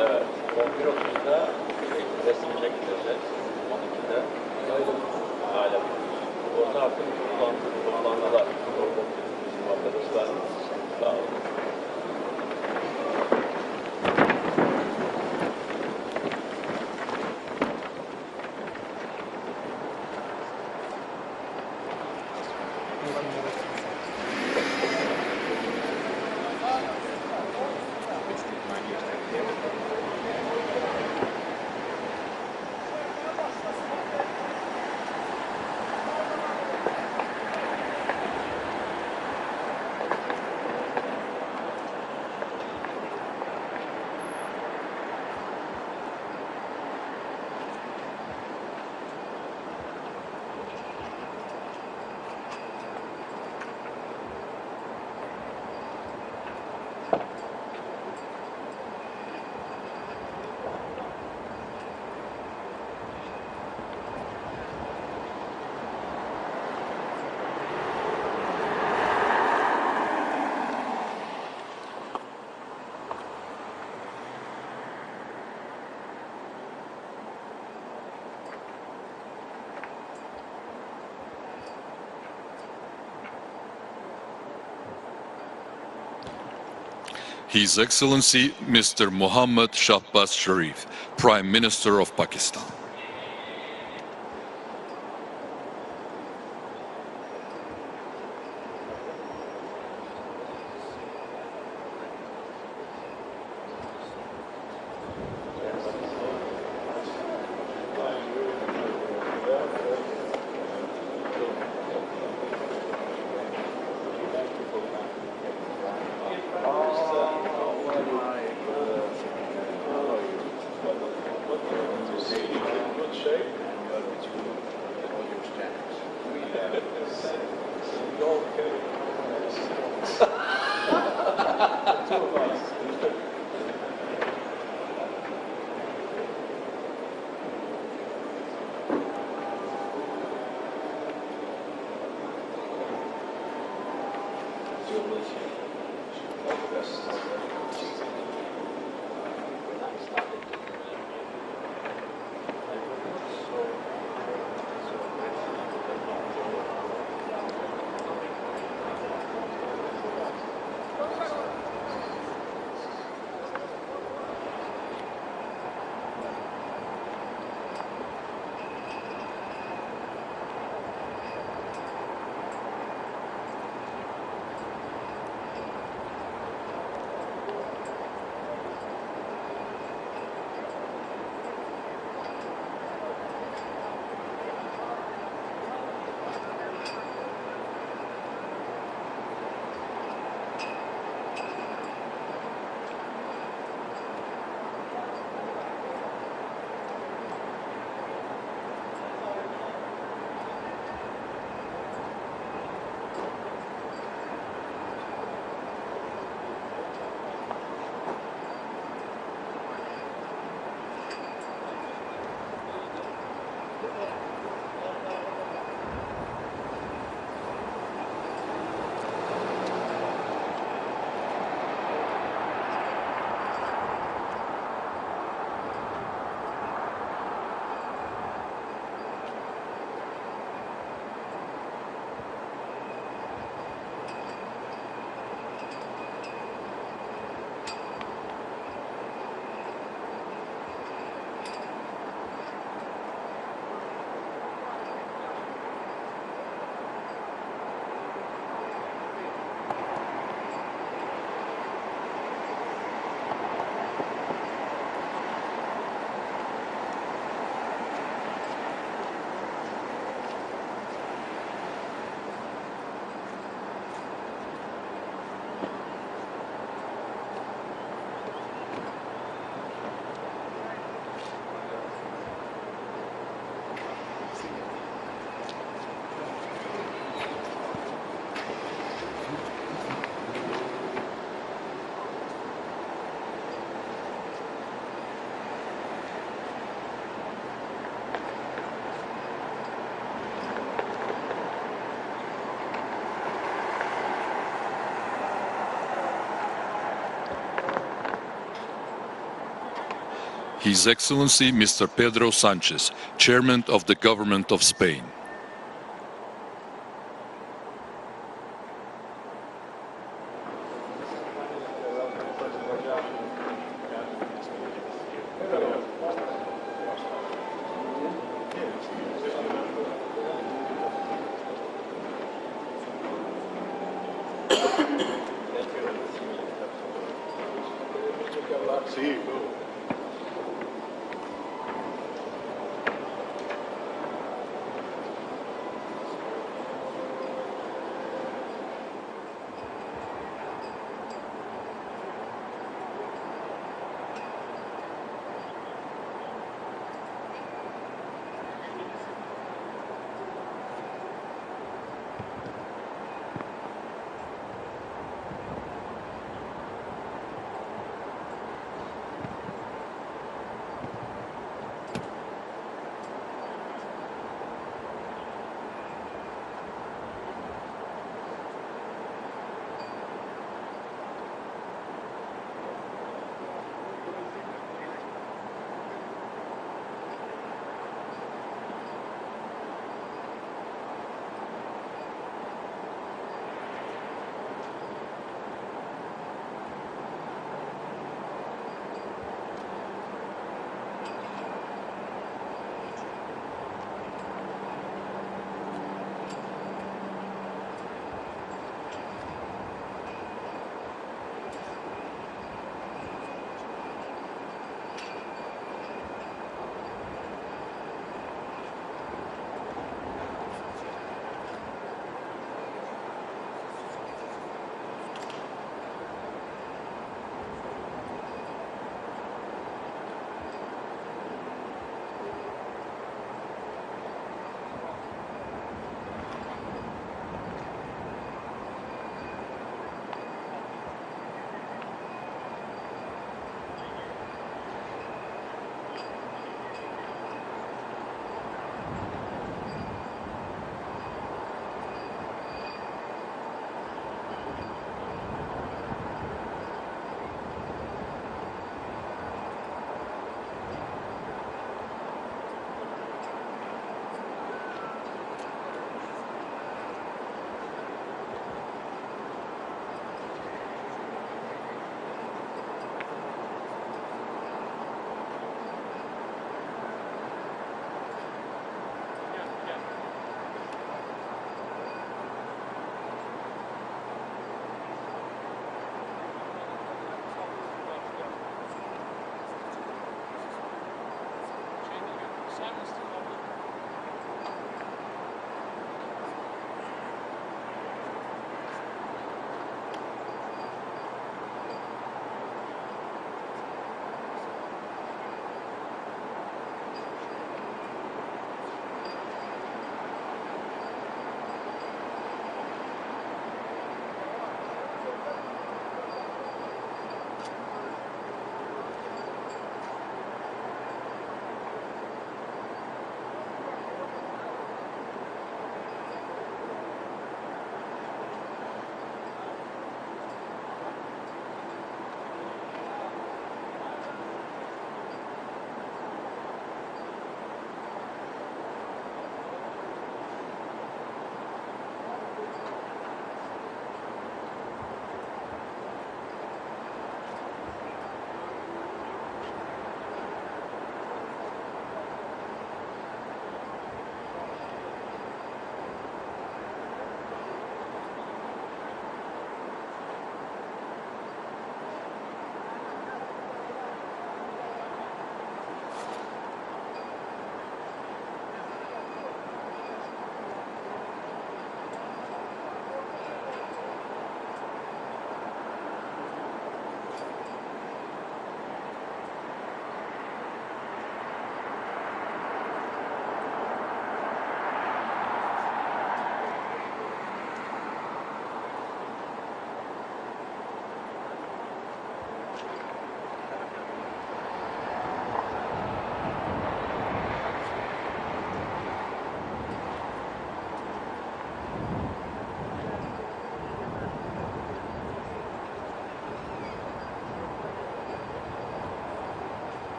Evet. 11.30'da Resim çekilirdi. 12'de. Hala. Orada artık toplanmalar. Orada bizim arkadaşlar. Sağ olun. His Excellency Mr. Mohammad Shahbaz Sharif, Prime Minister of Pakistan. His Excellency Mr. Pedro Sanchez, Chairman of the Government of Spain.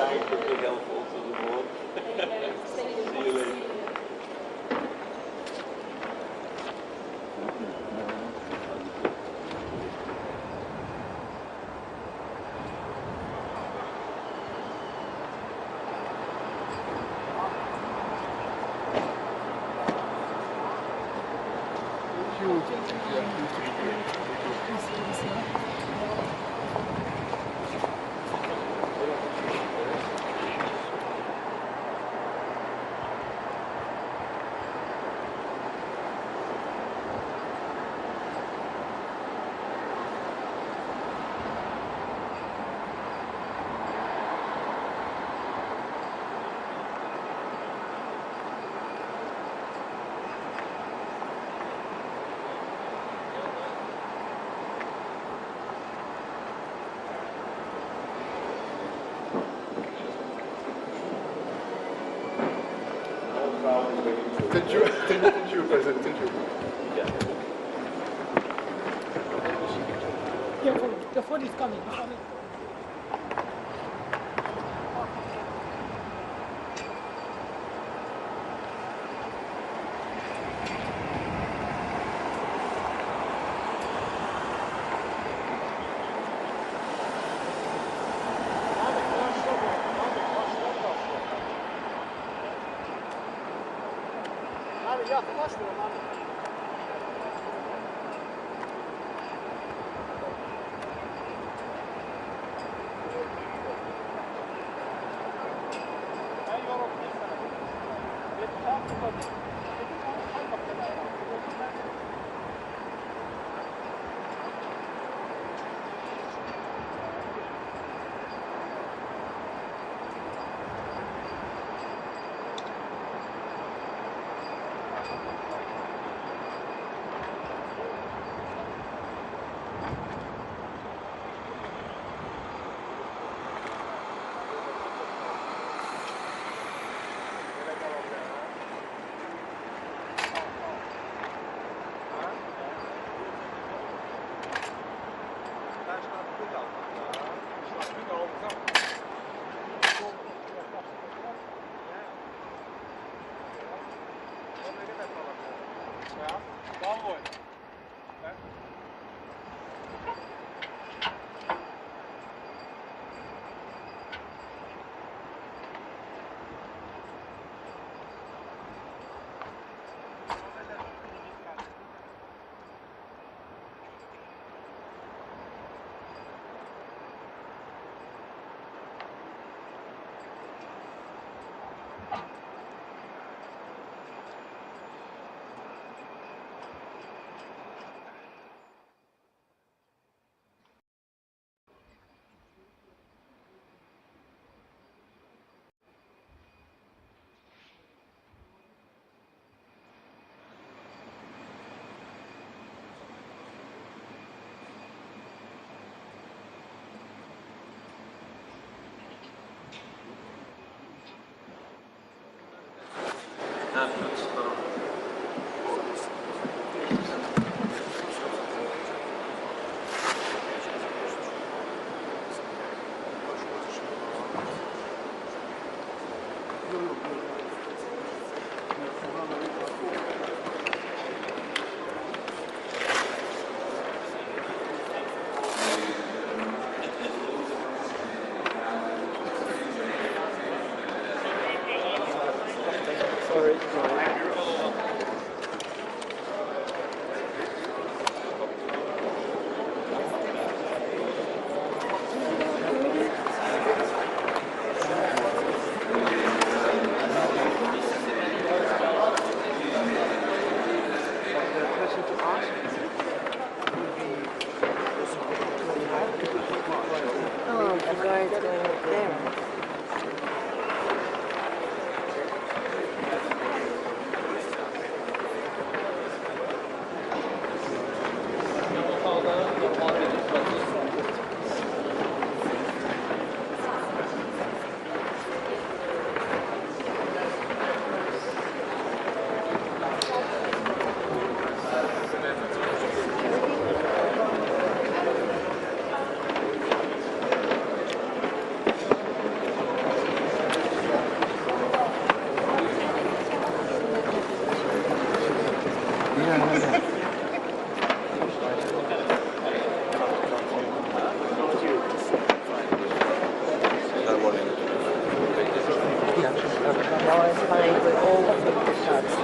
kind to be helpful to the board. See you later. Thank you, President. Thank you. The phone is coming. Abi yaklaşma lan. Now I'm fine with all of the shots.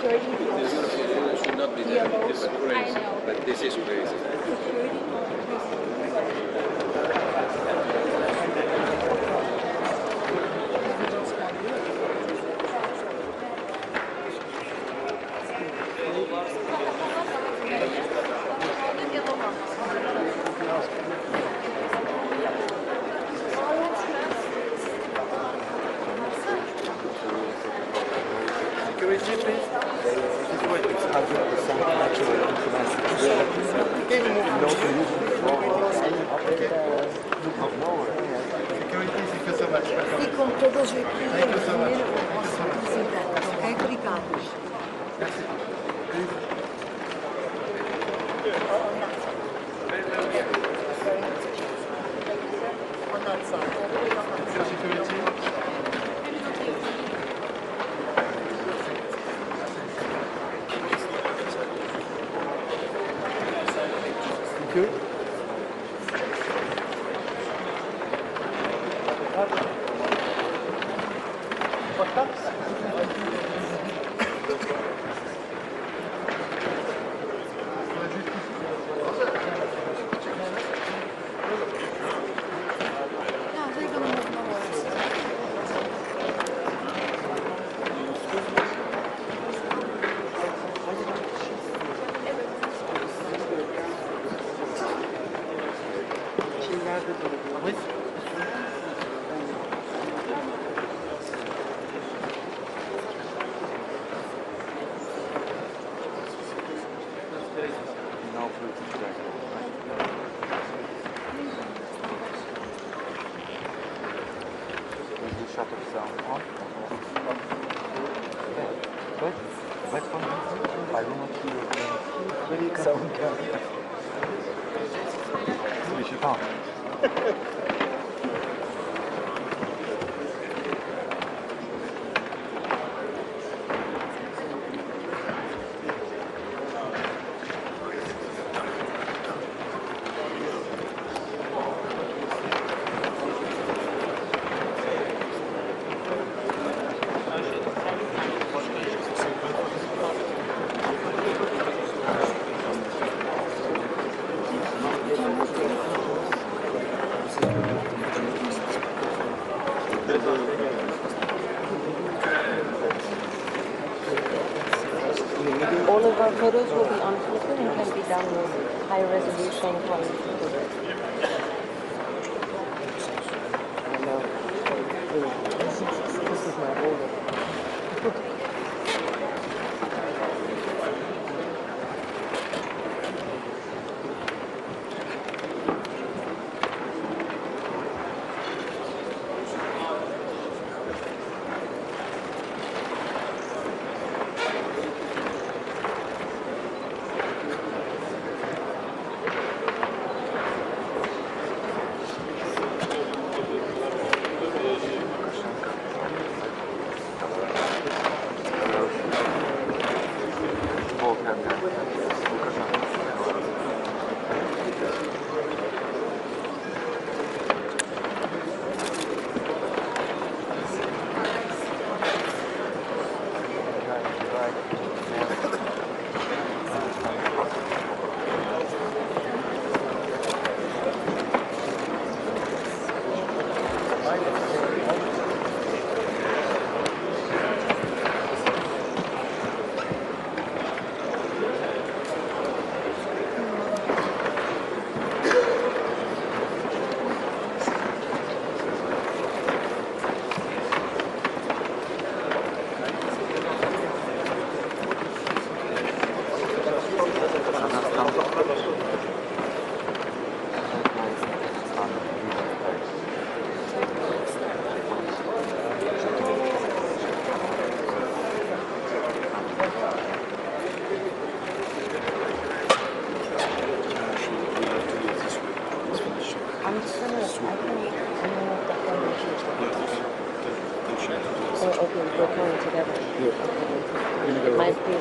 Should not be there. This is crazy. But this is crazy. Ficam todas aqui a ver o nosso representante, ok? Obrigado. All of our photos will be unfiltered and can be done with high resolution quality. This is my older. Oh, okay, we're coming together. Okay. Might be,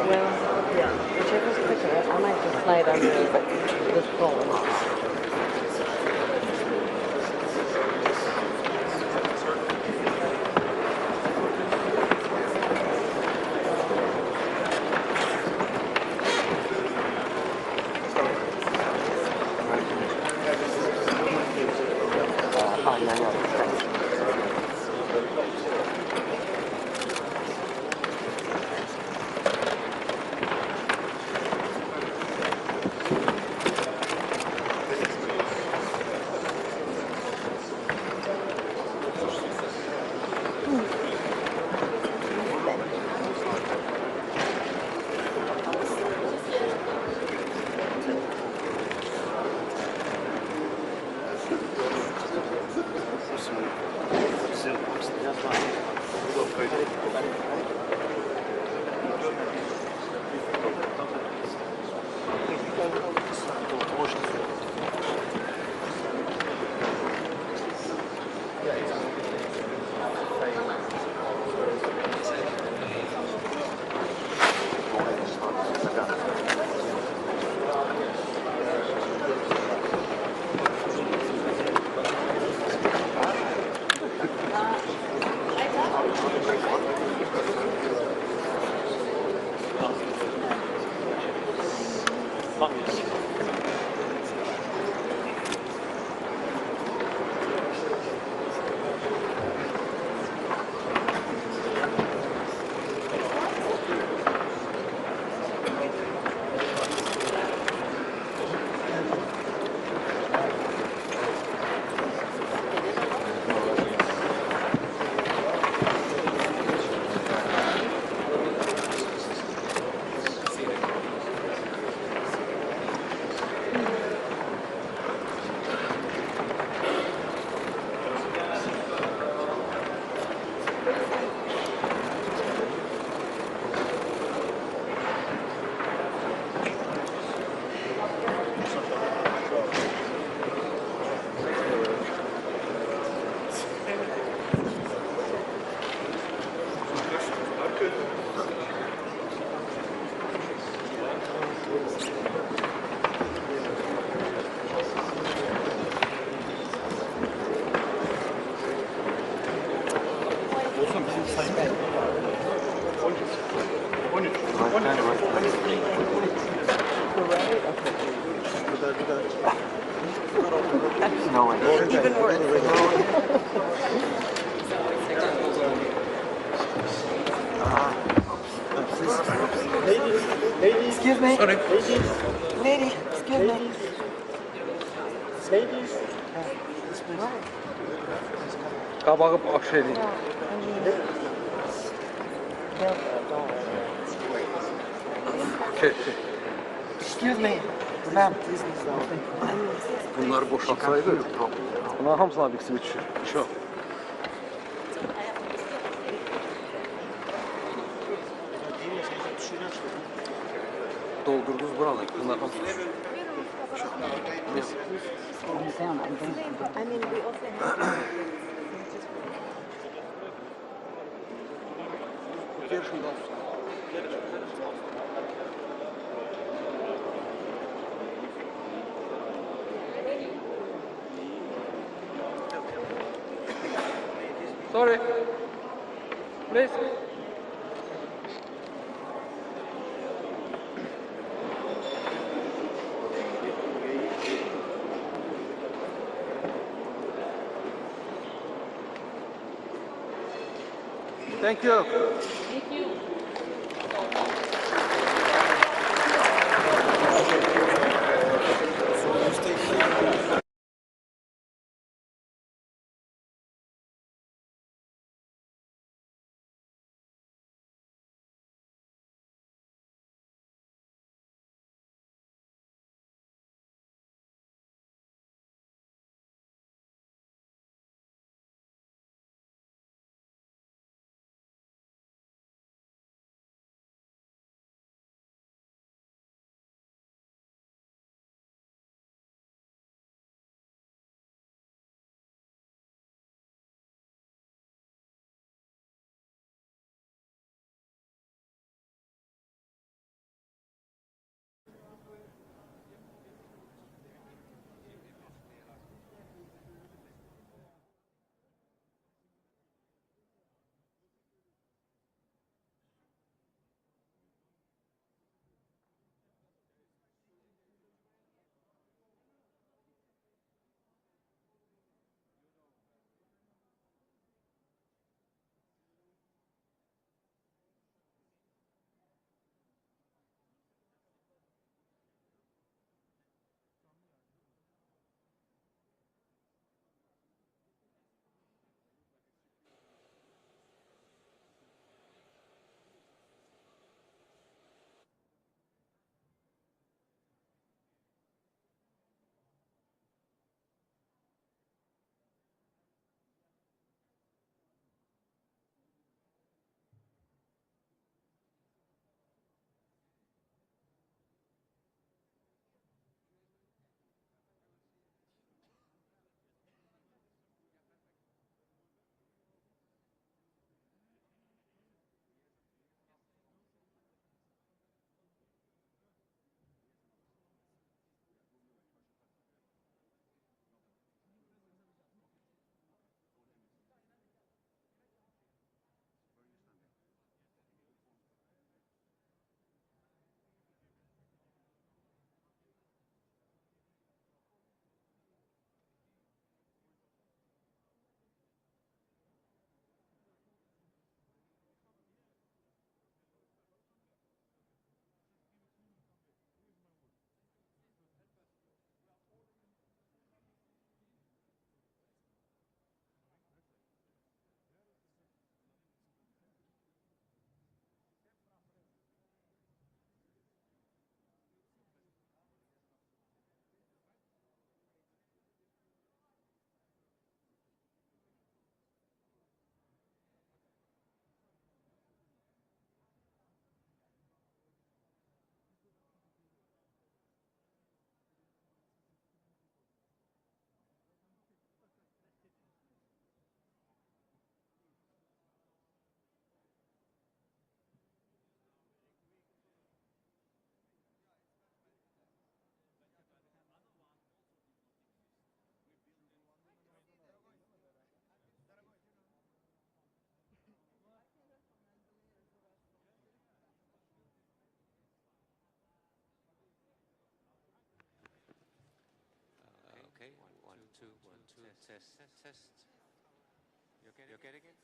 well, yeah, whichever's quicker. I might just slide under this phone. Even worse. Excuse me. Sorry. Lady, excuse me. Ladies. Kabağı akşeyin. Excuse me. Ma'am. Bunları boşaltsaydı. Bunların hamısına bir switch. Şu. Doldurdunuz buraları. Bunlar hamısı. I mean, we also have. Sorry. Please. Thank you. Thank you. two, 1, 2, test. You're getting it?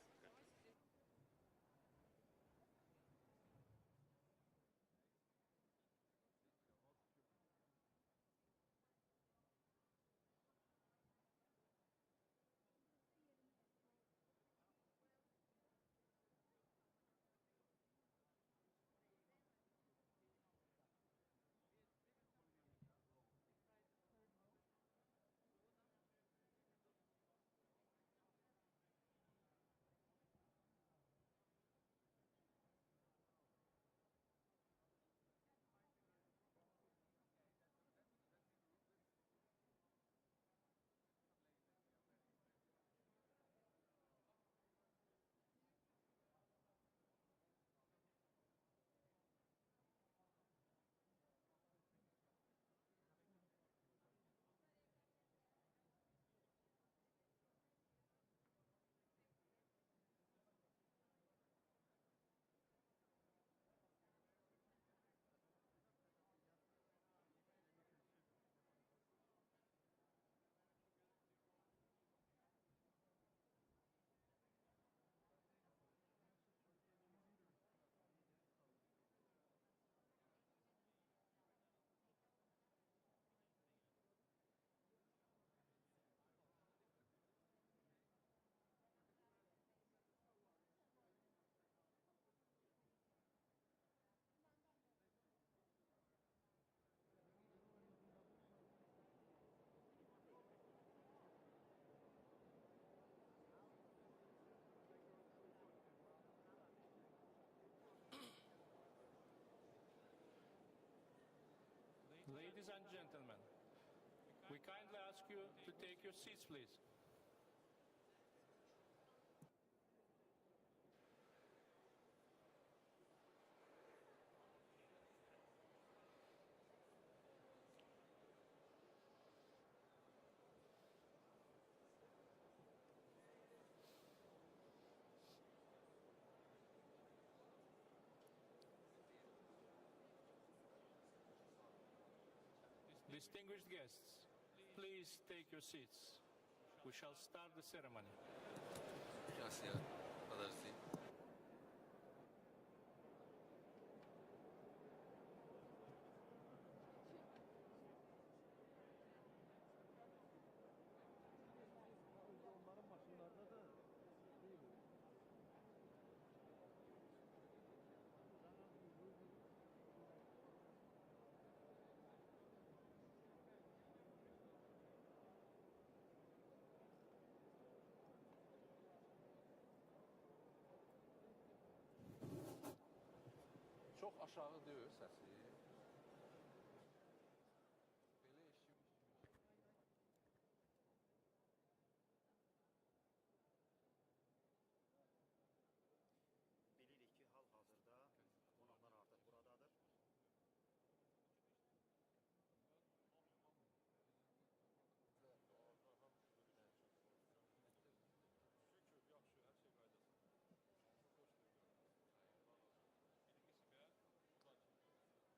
Ladies and gentlemen, we kindly ask you to take your seats, please. Distinguished guests, please take your seats. We shall start the ceremony. Gracias. Подожди. Onların maşınlarda da değil mi? Çox aşağı deyil səsi. Belə eşiyor. Bilirik ki, hal-hazırda qonaqlar artıq buradadır. Şükür, yaxşı, hər şey qaydasında. Xoş gördük. Birincisi,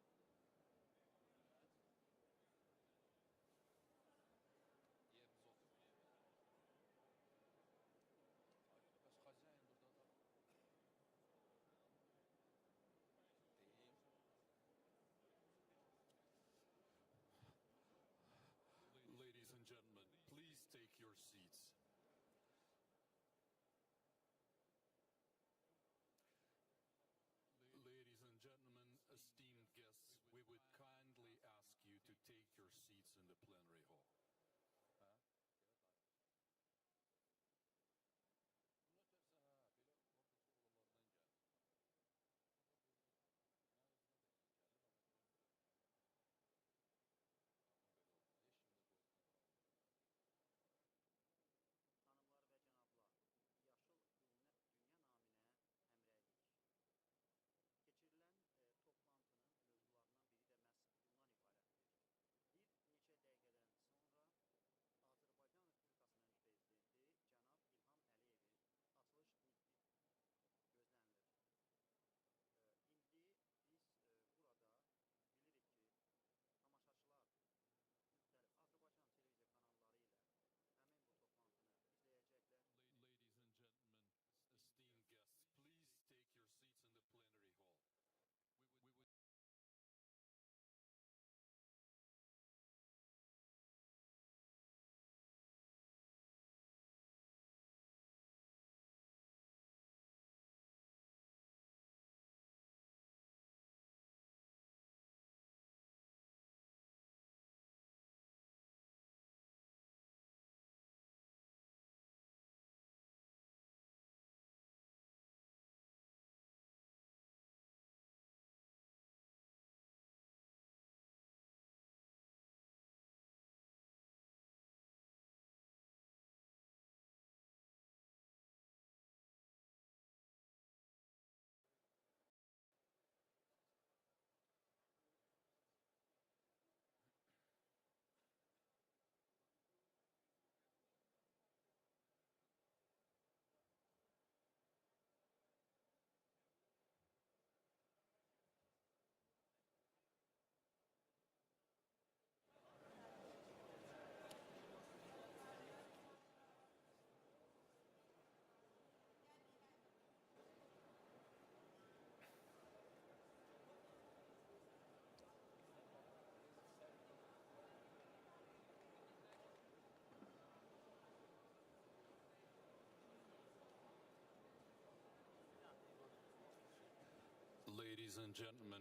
Ladies and gentlemen,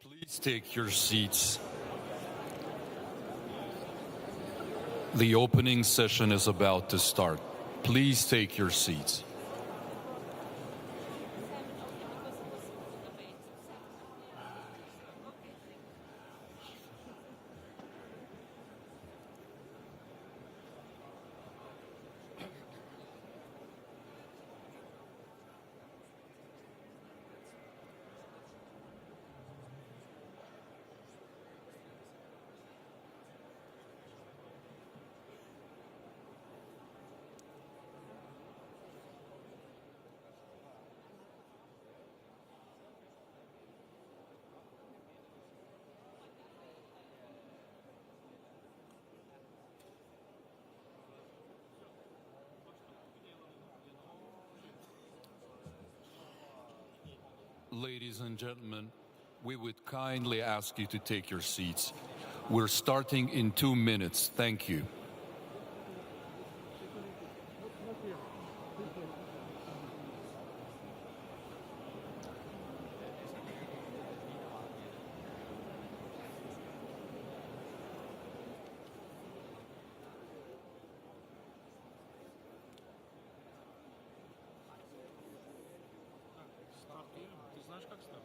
please take your seats. The opening session is about to start. Please take your seats. Ladies and gentlemen, we would kindly ask you to take your seats. We're starting in 2 minutes. Thank you. Ты знаешь, как ставить?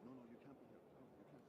No, you can't be here. No, you can't.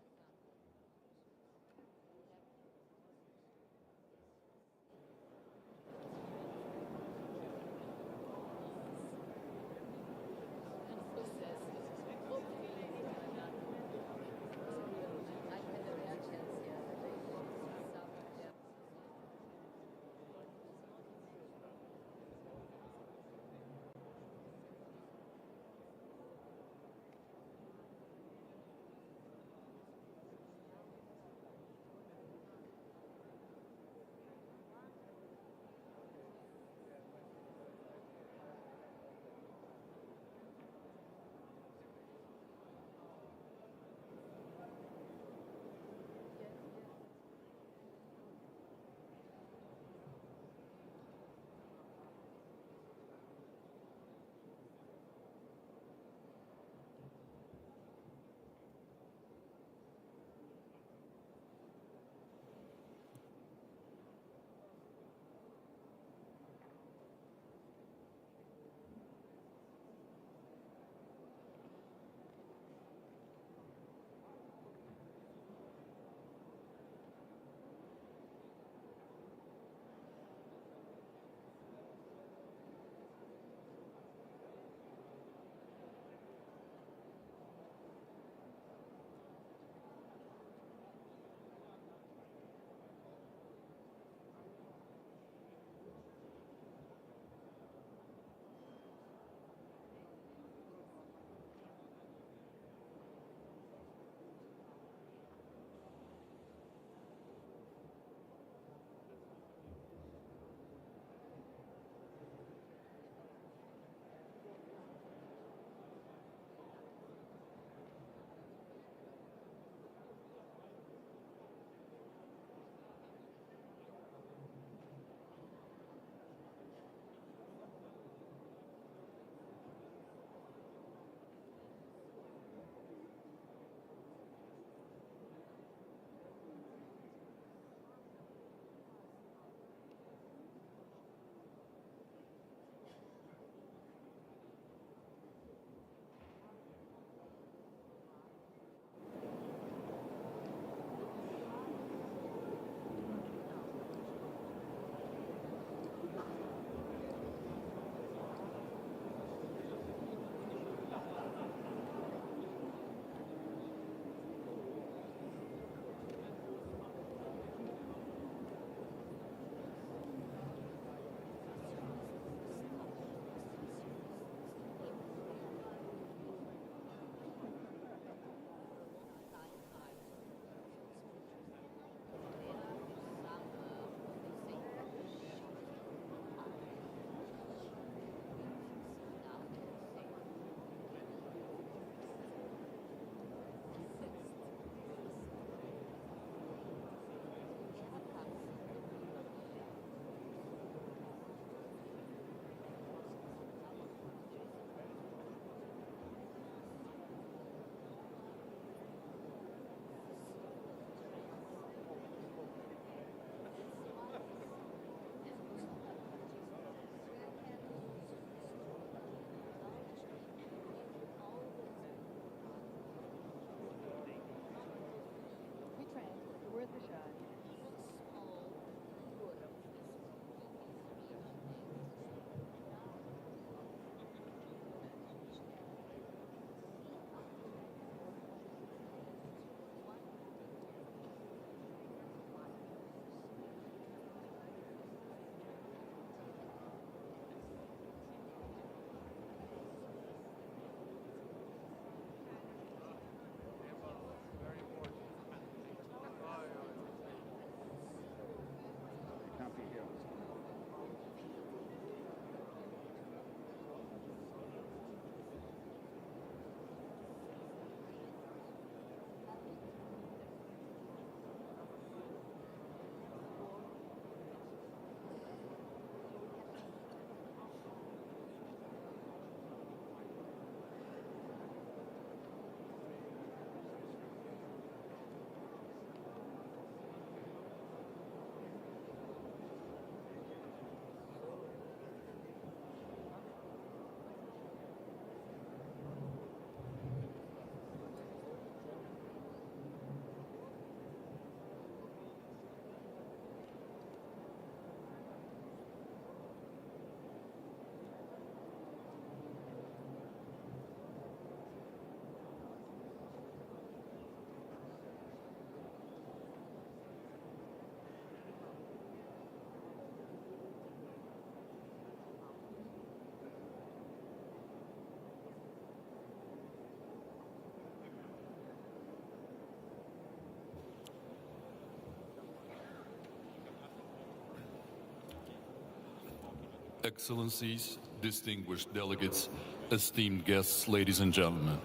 Excellencies, distinguished delegates, esteemed guests, ladies and gentlemen.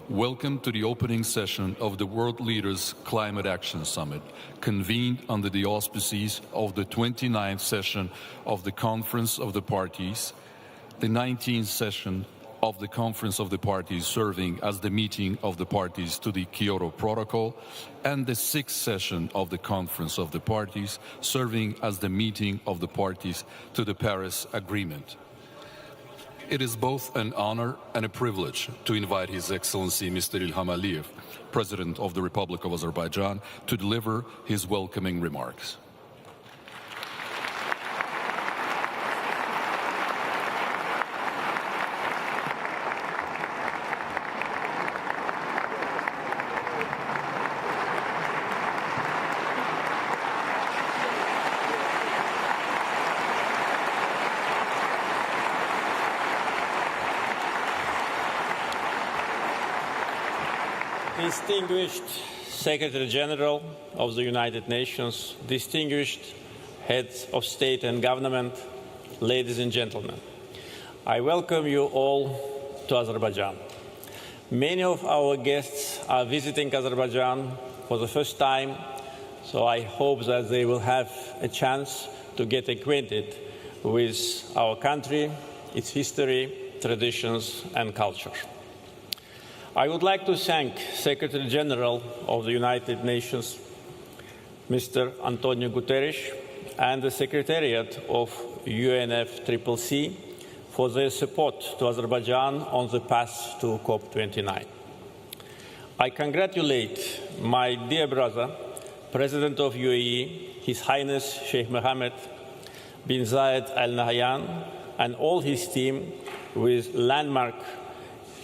Welcome to the opening session of the World Leaders Climate Action Summit, convened under the auspices of the 29th session of the Conference of the Parties, the 19th session of the Conference of the Parties serving as the meeting of the parties to the Kyoto Protocol, and the 6th session of the Conference of the Parties serving as the meeting of the parties to the Paris Agreement. It is both an honor and a privilege to invite His Excellency Mr. Ilham Aliyev, President of the Republic of Azerbaijan, to deliver his welcoming remarks. Distinguished Secretary General of the United Nations, distinguished heads of state and government, ladies and gentlemen, I welcome you all to Azerbaijan. Many of our guests are visiting Azerbaijan for the first time, so I hope that they will have a chance to get acquainted with our country, its history, traditions, and culture. I would like to thank Secretary General of the United Nations, Mr. Antonio Guterres, and the Secretariat of UNFCCC for their support to Azerbaijan on the path to COP29. I congratulate my dear brother, President of UAE, His Highness Sheikh Mohammed bin Zayed Al Nahyan, and all his team with landmark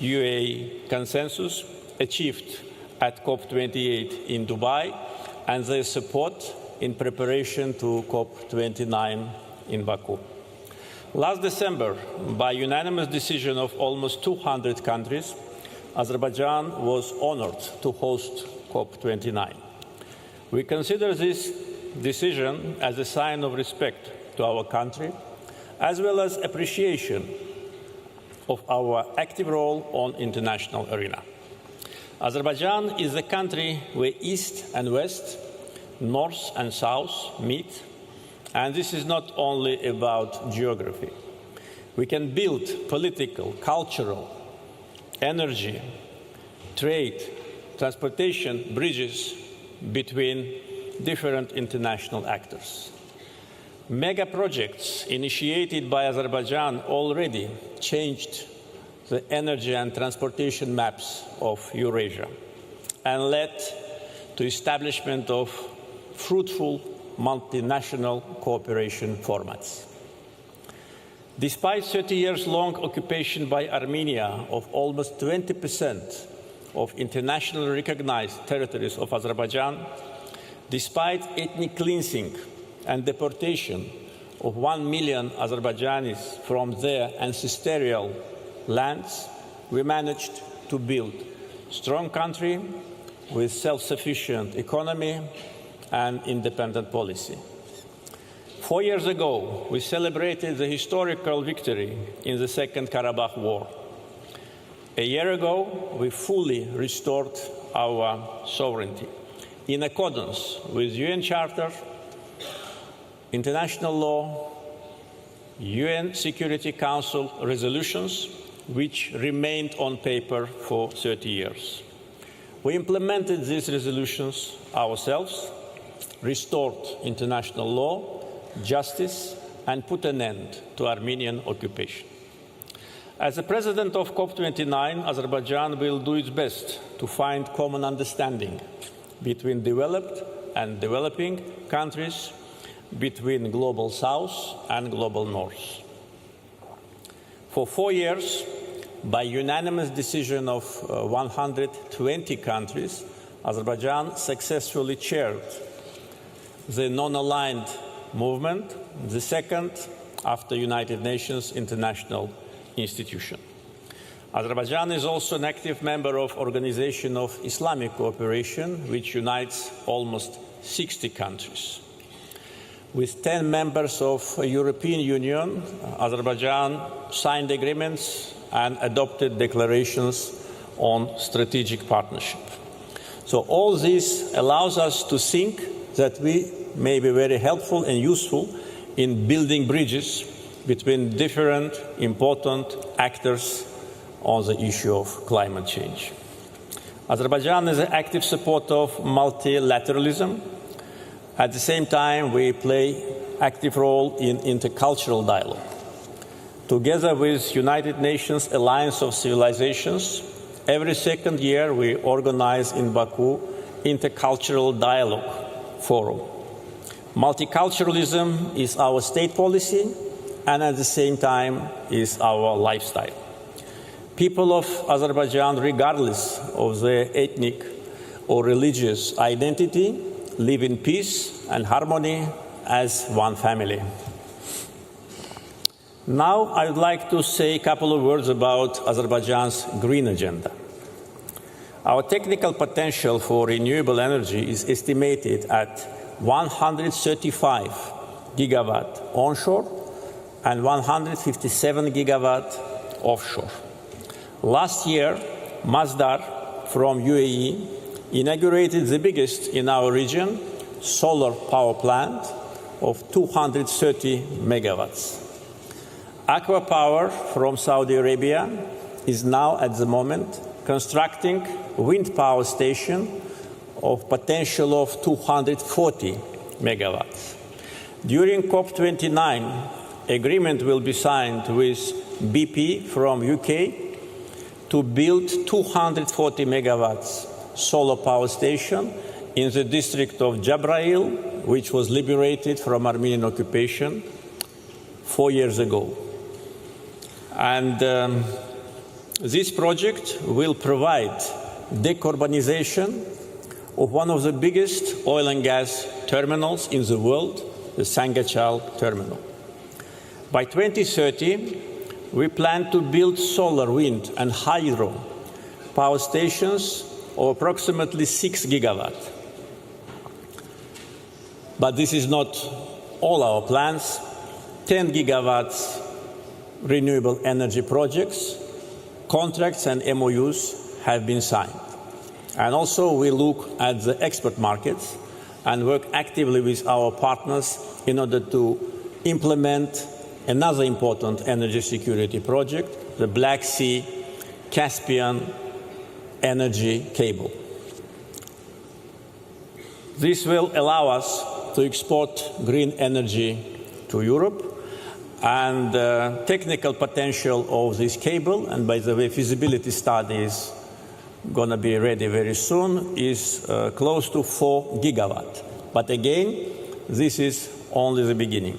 UAE consensus achieved at COP28 in Dubai and their support in preparation to COP29 in Baku. Last December, by unanimous decision of almost 200 countries, Azerbaijan was honored to host COP29. We consider this decision as a sign of respect to our country, as well as appreciation of our active role on international arena. Azerbaijan is a country where East and West, North and South meet, and this is not only about geography. We can build political, cultural, energy, trade, transportation bridges between different international actors. Mega projects initiated by Azerbaijan already changed the energy and transportation maps of Eurasia and led to establishment of fruitful multinational cooperation formats. Despite 30 years long occupation by Armenia of almost 20% of internationally recognized territories of Azerbaijan, despite ethnic cleansing and deportation of 1 million Azerbaijanis from their ancestral lands, we managed to build a strong country with self-sufficient economy and independent policy. 4 years ago, we celebrated the historical victory in the Second Karabakh War. A year ago, we fully restored our sovereignty in accordance with UN Charter, international law, UN Security Council resolutions, which remained on paper for 30 years. We implemented these resolutions ourselves, restored international law, justice, and put an end to Armenian occupation. As the president of COP29, Azerbaijan will do its best to find common understanding between developed and developing countries, between Global South and Global North. For 4 years, by unanimous decision of 120 countries, Azerbaijan successfully chaired the non-aligned movement, the second after United Nations International Institution. Azerbaijan is also an active member of Organization of Islamic Cooperation, which unites almost 60 countries. With 10 members of the European Union, Azerbaijan signed agreements and adopted declarations on strategic partnership. So all this allows us to think that we may be very helpful and useful in building bridges between different important actors on the issue of climate change. Azerbaijan is an active supporter of multilateralism. At the same time, we play an active role in intercultural dialogue. Together with United Nations Alliance of Civilizations, every second year we organize in Baku Intercultural Dialogue Forum. Multiculturalism is our state policy and at the same time is our lifestyle. People of Azerbaijan, regardless of their ethnic or religious identity, live in peace and harmony as one family. Now I would like to say a couple of words about Azerbaijan's green agenda. Our technical potential for renewable energy is estimated at 135 gigawatt onshore and 157 gigawatt offshore. Last year, Masdar from UAE inaugurated the biggest in our region solar power plant of 230 megawatts. Aqua Power from Saudi Arabia is now at the moment constructing a wind power station of potential of 240 megawatts. During COP29, agreement will be signed with BP from UK to build 240 megawatts solar power station in the district of Jabrail, which was liberated from Armenian occupation 4 years ago. And this project will provide decarbonization of one of the biggest oil and gas terminals in the world, the Sangachal terminal. By 2030, we plan to build solar, wind, and hydro power stations of approximately 6 gigawatts. But this is not all our plans. 10 gigawatts renewable energy projects, contracts and MOUs have been signed. And also we look at the export markets and work actively with our partners in order to implement another important energy security project, the Black Sea Caspian energy cable. This will allow us to export green energy to Europe, and the technical potential of this cable, and by the way, feasibility study is going to be ready very soon, is close to 4 gigawatts. But again, this is only the beginning.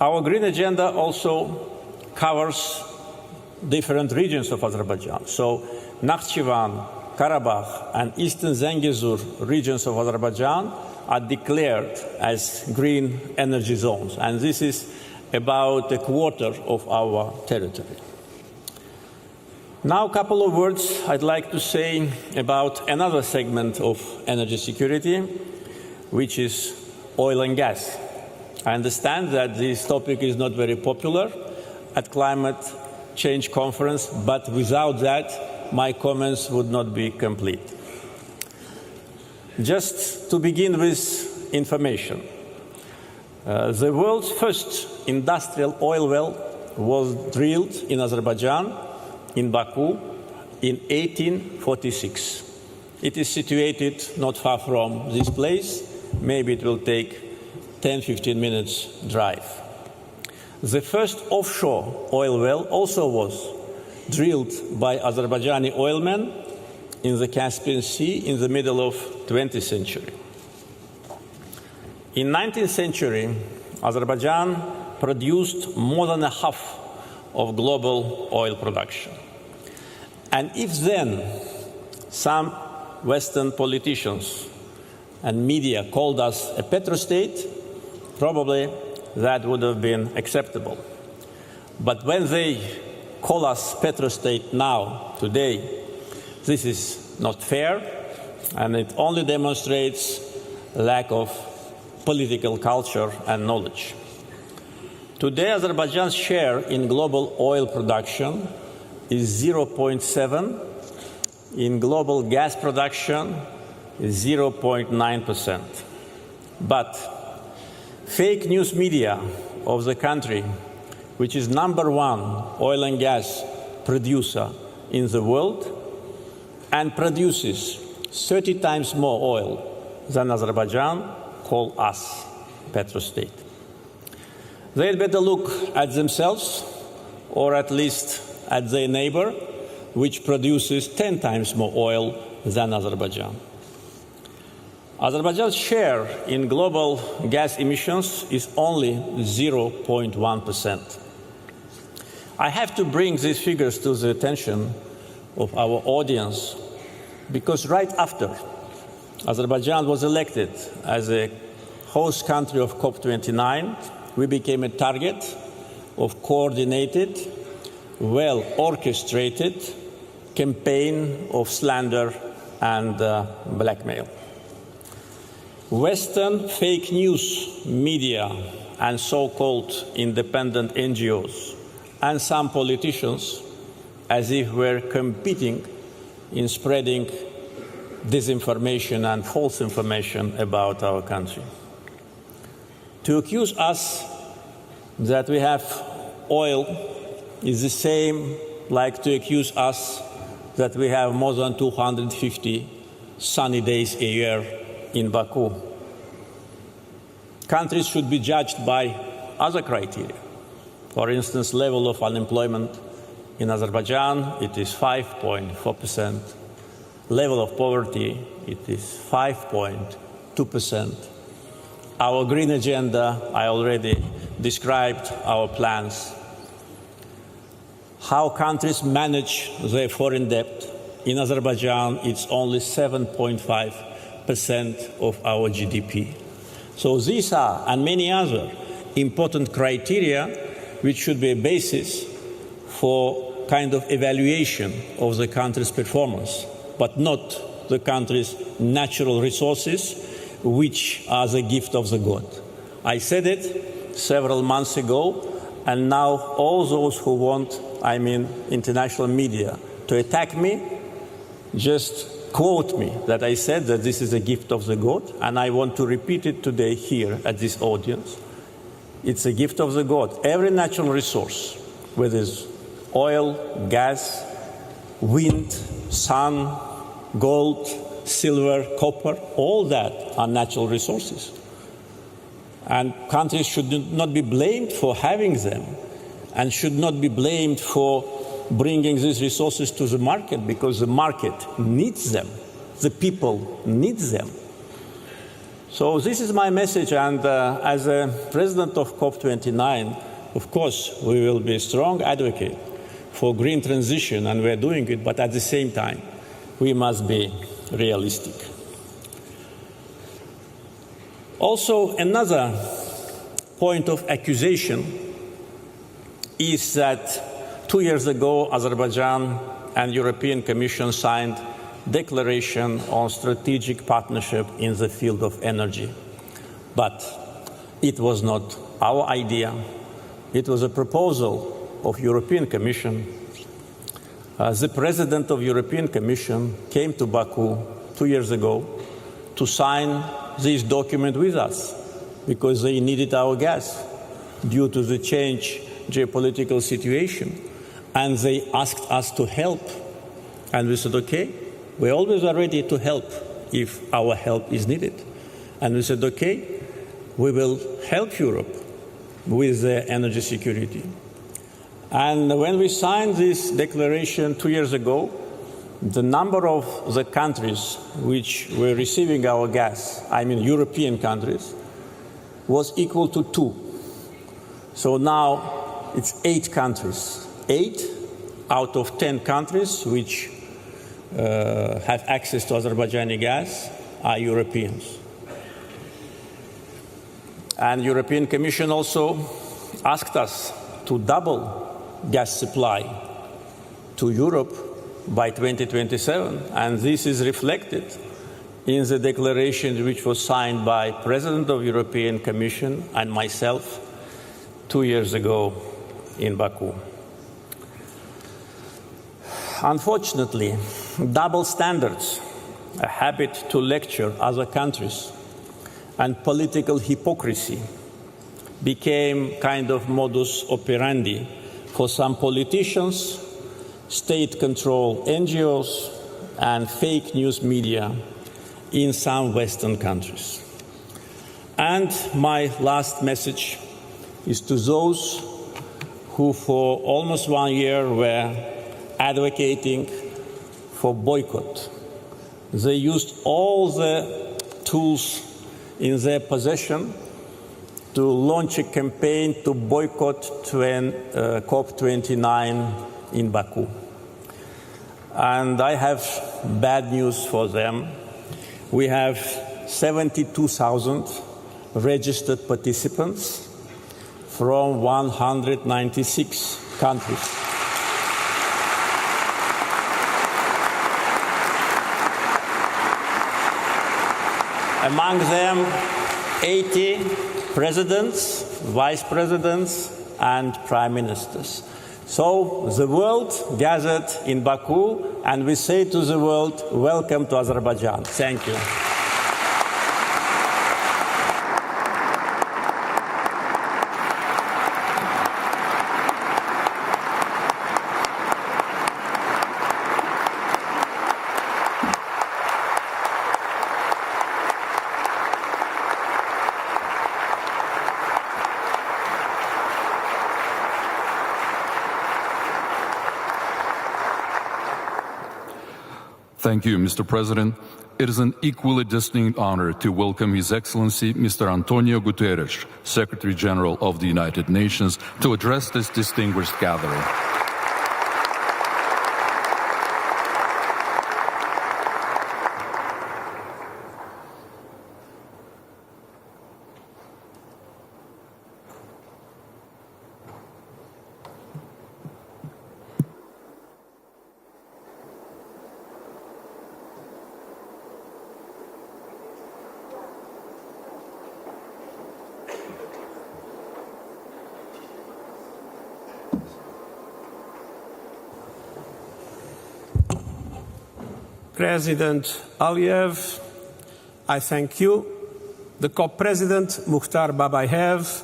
Our green agenda also covers different regions of Azerbaijan. So Nakhchivan, Karabakh, and Eastern Zangezur regions of Azerbaijan are declared as green energy zones, and this is about a quarter of our territory. Now, a couple of words I'd like to say about another segment of energy security, which is oil and gas. I understand that this topic is not very popular at climate change conference, but without that, my comments would not be complete. Just to begin with information, the world's first industrial oil well was drilled in Azerbaijan, in Baku, in 1846. It is situated not far from this place. Maybe it will take 10-15 minutes drive. The first offshore oil well also was drilled by Azerbaijani oilmen in the Caspian Sea in the middle of 20th century. In 19th century, Azerbaijan produced more than a half of global oil production. And if then some Western politicians and media called us a petrostate, probably that would have been acceptable. But when they call us petrostate now, today, this is not fair, and it only demonstrates lack of political culture and knowledge. Today, Azerbaijan's share in global oil production is 0.7%. In global gas production is 0.9%. But fake news media of the country, which is #1 oil and gas producer in the world and produces 30 times more oil than Azerbaijan, call us petrostate. They'd better look at themselves, or at least at their neighbor, which produces 10 times more oil than Azerbaijan. Azerbaijan's share in global gas emissions is only 0.1%. I have to bring these figures to the attention of our audience because right after Azerbaijan was elected as a host country of COP29, we became a target of coordinated, well-orchestrated campaign of slander and blackmail. Western fake news media and so-called independent NGOs and some politicians, as if we're competing in spreading disinformation and false information about our country. To accuse us that we have oil is the same like to accuse us that we have more than 250 sunny days a year in Baku. Countries should be judged by other criteria. For instance, level of unemployment. In Azerbaijan, it is 5.4%. Level of poverty, it is 5.2%. Our green agenda, I already described our plans. How countries manage their foreign debt. In Azerbaijan, it's only 7.5% of our GDP. So these are, and many other, important criteria which should be a basis for kind of evaluation of the country's performance, but not the country's natural resources, which are the gift of the God. I said it several months ago, and now all those who want, international media, to attack me, just quote me that I said that this is a gift of the God, and I want to repeat it today here at this audience. It's a gift of the God. Every natural resource, whether it's oil, gas, wind, sun, gold, silver, copper, all that are natural resources. And countries should not be blamed for having them and should not be blamed for bringing these resources to the market because the market needs them. The people need them. So this is my message, and as a president of COP29, of course, we will be a strong advocate for green transition, and we're doing it, but at the same time, we must be realistic. Also, another point of accusation is that 2 years ago, Azerbaijan and European Commission signed declaration on strategic partnership in the field of energy. But it was not our idea. It was a proposal of European Commission. The President of European Commission came to Baku 2 years ago to sign this document with us because they needed our gas due to the change geopolitical situation. And they asked us to help. And we said, okay, we always are ready to help if our help is needed. And we said, okay, we will help Europe with energy security. And when we signed this declaration 2 years ago, the number of the countries which were receiving our gas, European countries, was equal to 2. So now it's 8 countries. 8 out of 10 countries which have access to Azerbaijani gas are Europeans. And European Commission also asked us to double gas supply to Europe by 2027, and this is reflected in the declaration which was signed by President of the European Commission and myself 2 years ago in Baku. Unfortunately, double standards, a habit to lecture other countries, and political hypocrisy became kind of modus operandi for some politicians, state-controlled NGOs, and fake news media in some Western countries. And my last message is to those who for almost 1 year were advocating for boycott. They used all the tools in their possession to launch a campaign to boycott COP29 in Baku. And I have bad news for them. We have 72,000 registered participants from 196 countries. Among them, 80 presidents, vice presidents, and prime ministers. So the world gathered in Baku, and we say to the world, welcome to Azerbaijan. Thank you. Thank you, Mr. President. It is an equally distinct honor to welcome His Excellency Mr. Antonio Guterres, Secretary General of the United Nations, to address this distinguished gathering. President Aliyev, I thank you, the COP President Mukhtar Babayev,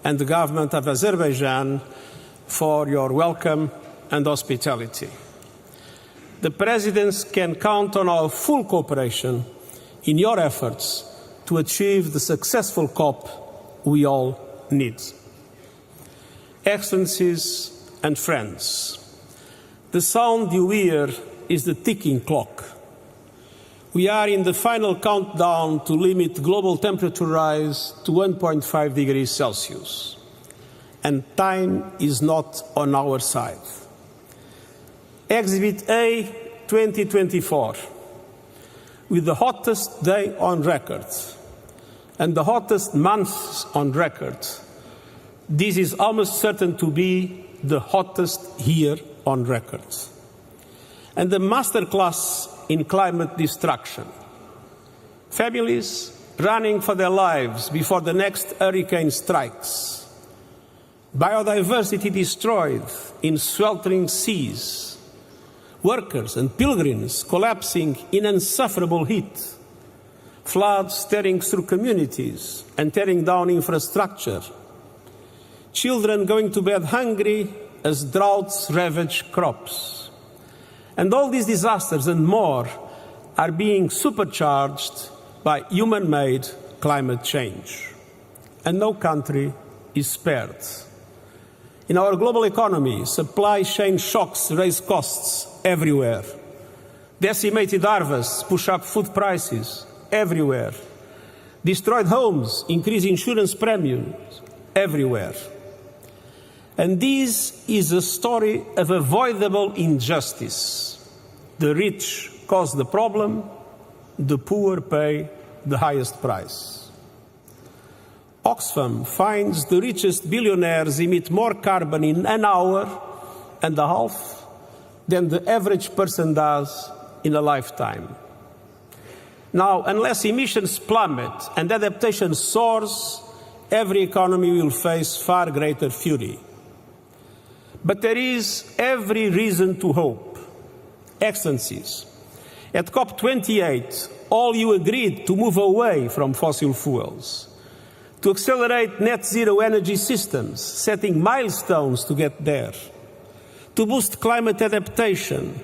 and the government of Azerbaijan for your welcome and hospitality. The Presidents can count on our full cooperation in your efforts to achieve the successful COP we all need. Excellencies and friends, the sound you hear is the ticking clock. We are in the final countdown to limit global temperature rise to 1.5 degrees Celsius, and time is not on our side. Exhibit A 2024, with the hottest day on record and the hottest months on record, this is almost certain to be the hottest year on record. And the masterclass in climate destruction. Families running for their lives before the next hurricane strikes. Biodiversity destroyed in sweltering seas. Workers and pilgrims collapsing in insufferable heat. Floods tearing through communities and tearing down infrastructure. Children going to bed hungry as droughts ravage crops. And all these disasters and more are being supercharged by human-made climate change. And no country is spared. In our global economy, supply chain shocks raise costs everywhere. Decimated harvests push up food prices everywhere. Destroyed homes increase insurance premiums everywhere. And this is a story of avoidable injustice. The rich cause the problem, the poor pay the highest price. Oxfam finds the richest billionaires emit more carbon in an hour and a half than the average person does in a lifetime. Now, unless emissions plummet and adaptation soars, every economy will face far greater fury. But there is every reason to hope. Excellencies, at COP28, all you agreed to move away from fossil fuels, to accelerate net zero energy systems, setting milestones to get there, to boost climate adaptation,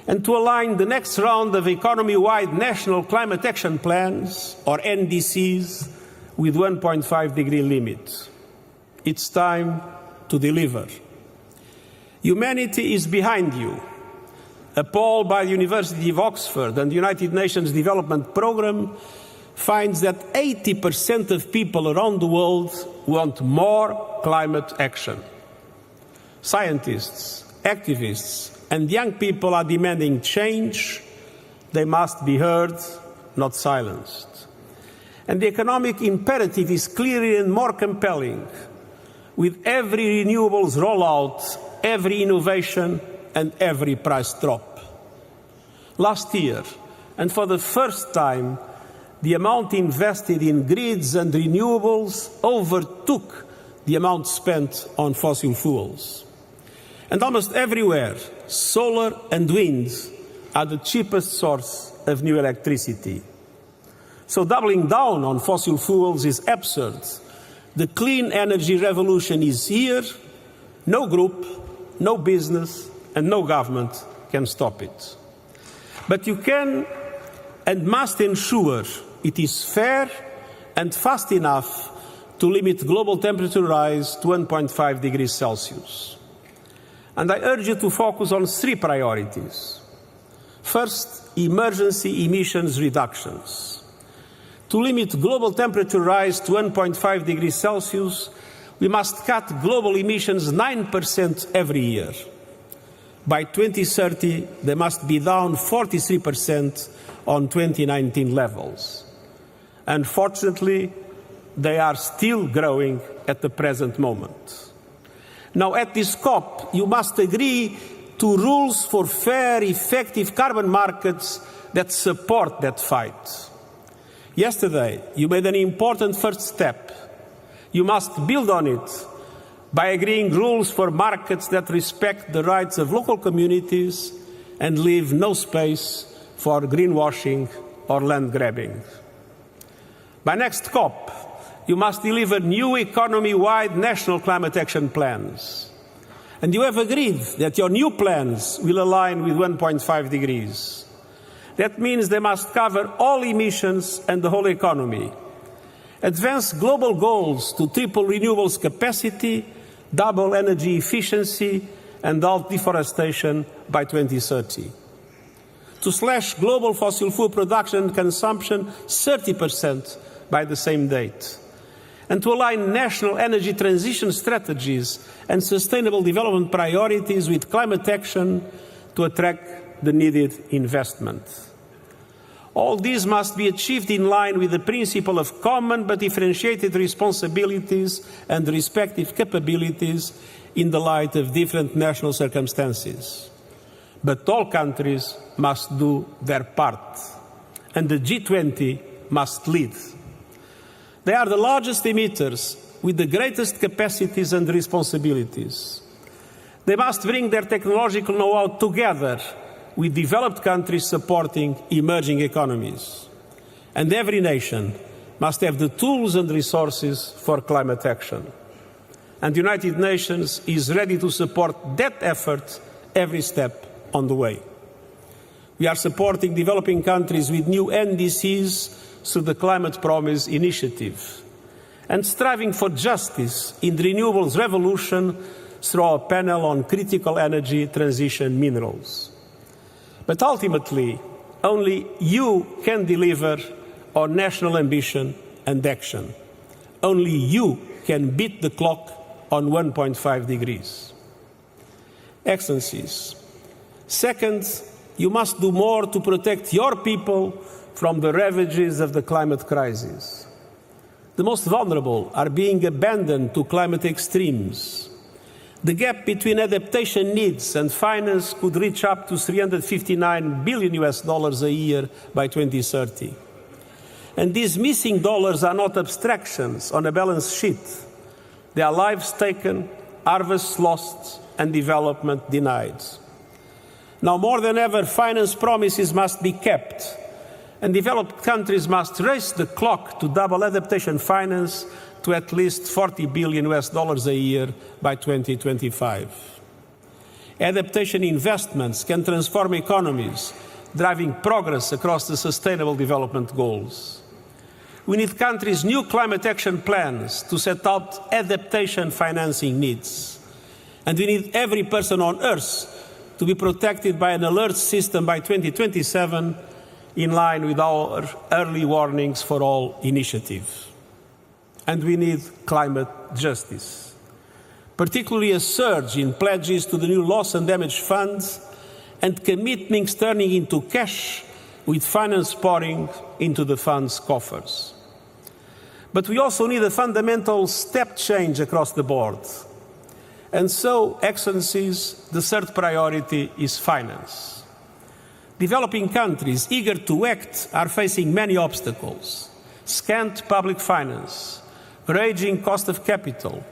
and to align the next round of economy-wide national climate action plans, or NDCs, with 1.5-degree limit. It's time to deliver. Humanity is behind you. A poll by the University of Oxford and the United Nations Development Programme finds that 80% of people around the world want more climate action. Scientists, activists, and young people are demanding change. They must be heard, not silenced. And the economic imperative is clearer and more compelling. With every renewables rollout, every innovation, and every price drop. Last year, and for the first time, the amount invested in grids and renewables overtook the amount spent on fossil fuels. And almost everywhere, solar and wind are the cheapest source of new electricity. So doubling down on fossil fuels is absurd. The clean energy revolution is here. No group, no business, and no government can stop it. But you can and must ensure it is fair and fast enough to limit global temperature rise to 1.5 degrees Celsius. And I urge you to focus on three priorities. First, emergency emissions reductions. To limit global temperature rise to 1.5 degrees Celsius, we must cut global emissions 9% every year. By 2030, they must be down 43% on 2019 levels. Unfortunately, they are still growing at the present moment. Now, at this COP, you must agree to rules for fair, effective carbon markets that support that fight. Yesterday, you made an important first step. You must build on it by agreeing rules for markets that respect the rights of local communities and leave no space for greenwashing or land grabbing. By next COP, you must deliver new economy-wide national climate action plans. And you have agreed that your new plans will align with 1.5 degrees. That means they must cover all emissions and the whole economy. Advance global goals to triple renewables capacity, double energy efficiency, and halt deforestation by 2030. To slash global fossil fuel production and consumption 30% by the same date. And to align national energy transition strategies and sustainable development priorities with climate action to attract the needed investment. All these must be achieved in line with the principle of common but differentiated responsibilities and respective capabilities in the light of different national circumstances. But all countries must do their part, and the G20 must lead. They are the largest emitters with the greatest capacities and responsibilities. They must bring their technological know-how together with developed countries supporting emerging economies. And every nation must have the tools and resources for climate action. And the United Nations is ready to support that effort every step on the way. We are supporting developing countries with new NDCs through the Climate Promise initiative, and striving for justice in the renewables revolution through our panel on critical energy transition minerals. But ultimately, only you can deliver on national ambition and action. Only you can beat the clock on 1.5 degrees. Excellencies, second, you must do more to protect your people from the ravages of the climate crisis. The most vulnerable are being abandoned to climate extremes. The gap between adaptation needs and finance could reach up to $359 billion a year by 2030. And these missing dollars are not abstractions on a balance sheet. They are lives taken, harvests lost, and development denied. Now more than ever, finance promises must be kept, and developed countries must race the clock to double adaptation finance to at least $40 billion a year by 2025. Adaptation investments can transform economies, driving progress across the Sustainable Development Goals. We need countries' new climate action plans to set out adaptation financing needs. And we need every person on Earth to be protected by an alert system by 2027, in line with our early warnings for all initiative. And we need climate justice, particularly a surge in pledges to the new loss and damage funds and commitments turning into cash, with finance pouring into the fund's coffers. But we also need a fundamental step change across the board. And so, Excellencies, the third priority is finance. Developing countries eager to act are facing many obstacles: scant public finance, raging cost of capital,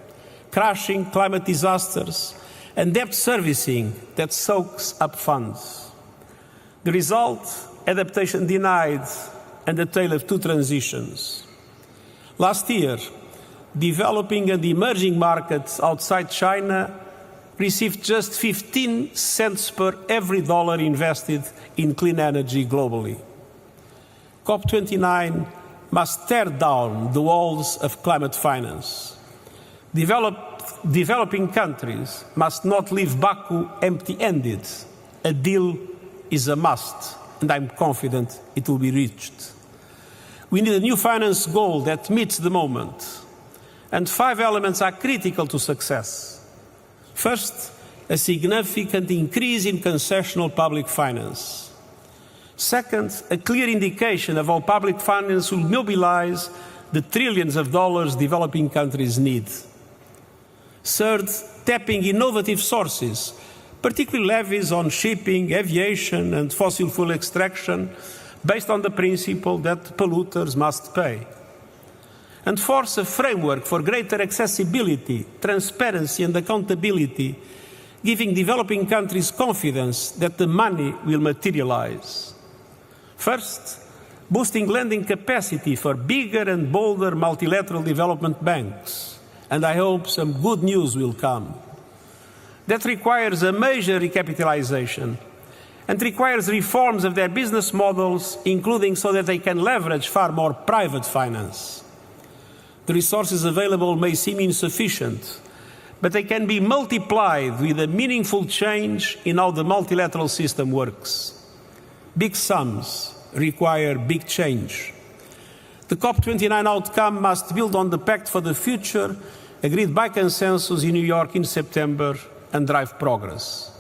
crashing climate disasters, and debt servicing that soaks up funds. The result, adaptation denied and a tale of two transitions. Last year, developing and emerging markets outside China received just 15 cents per every dollar invested in clean energy globally. COP29 must tear down the walls of climate finance. Developing countries must not leave Baku empty-handed. A deal is a must, and I'm confident it will be reached. We need a new finance goal that meets the moment. And 5 elements are critical to success. First, a significant increase in concessional public finance. Second, a clear indication of how public finance will mobilize the trillions of dollars developing countries need. Third, tapping innovative sources, particularly levies on shipping, aviation, and fossil fuel extraction, based on the principle that polluters must pay. And force a framework for greater accessibility, transparency, and accountability, giving developing countries confidence that the money will materialize. First, boosting lending capacity for bigger and bolder multilateral development banks. And I hope some good news will come. That requires a major recapitalization and requires reforms of their business models, including so that they can leverage far more private finance. The resources available may seem insufficient, but they can be multiplied with a meaningful change in how the multilateral system works. Big sums require big change. The COP29 outcome must build on the Pact for the Future, agreed by consensus in New York in September, and drive progress.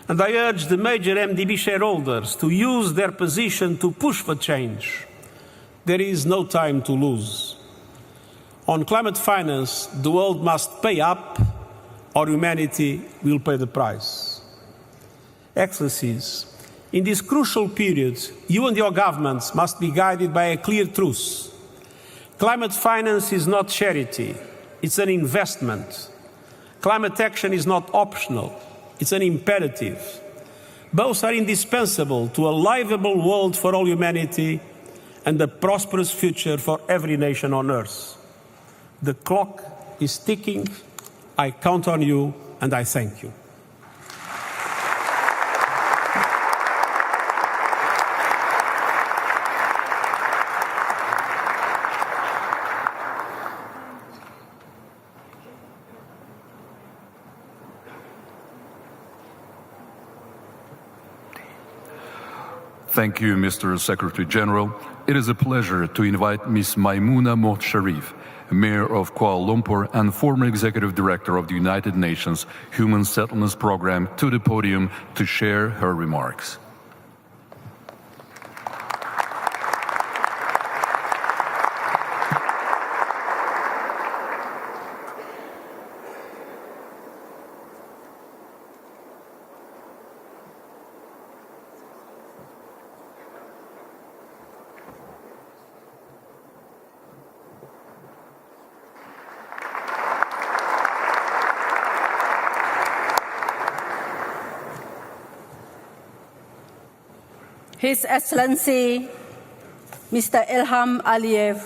And I urge the major MDB shareholders to use their position to push for change. There is no time to lose. On climate finance, the world must pay up, or humanity will pay the price. Excellencies, in this crucial period, you and your governments must be guided by a clear truth. Climate finance is not charity, it's an investment. Climate action is not optional, it's an imperative. Both are indispensable to a livable world for all humanity and a prosperous future for every nation on Earth. The clock is ticking. I count on you, and I thank you. Thank you, Mr. Secretary General. It is a pleasure to invite Ms. Maimouna Mohd Sharif, Mayor of Kuala Lumpur and former Executive Director of the United Nations Human Settlements Program, to the podium to share her remarks. His Excellency Mr. Ilham Aliyev,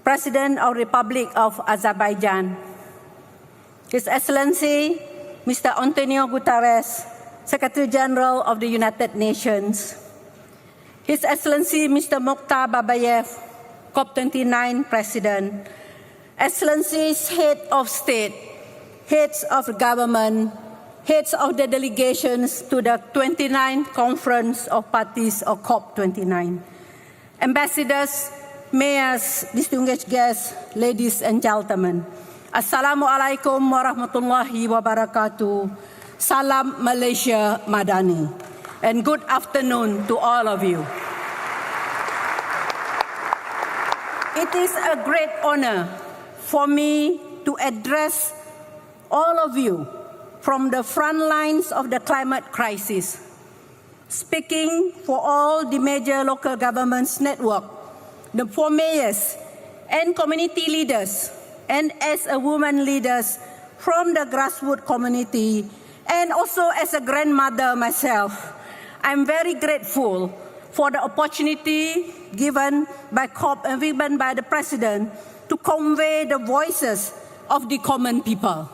President of the Republic of Azerbaijan, His Excellency Mr. Antonio Guterres, Secretary General of the United Nations, His Excellency Mr. Mokhtar Babayev, COP29 President, Excellencies, Head of State, Heads of Government, Heads of the delegations to the 29th Conference of Parties of COP29, Ambassadors, Mayors, distinguished guests, ladies and gentlemen. Assalamualaikum warahmatullahi wabarakatuh. Salam Malaysia Madani. And good afternoon to all of you. It is a great honor for me to address all of you from the front lines of the climate crisis, speaking for all the major local governments network, the for mayors and community leaders, and as a woman leaders from the grassroots community, and also as a grandmother myself. I'm very grateful for the opportunity given by COP and given by the President to convey the voices of the common people.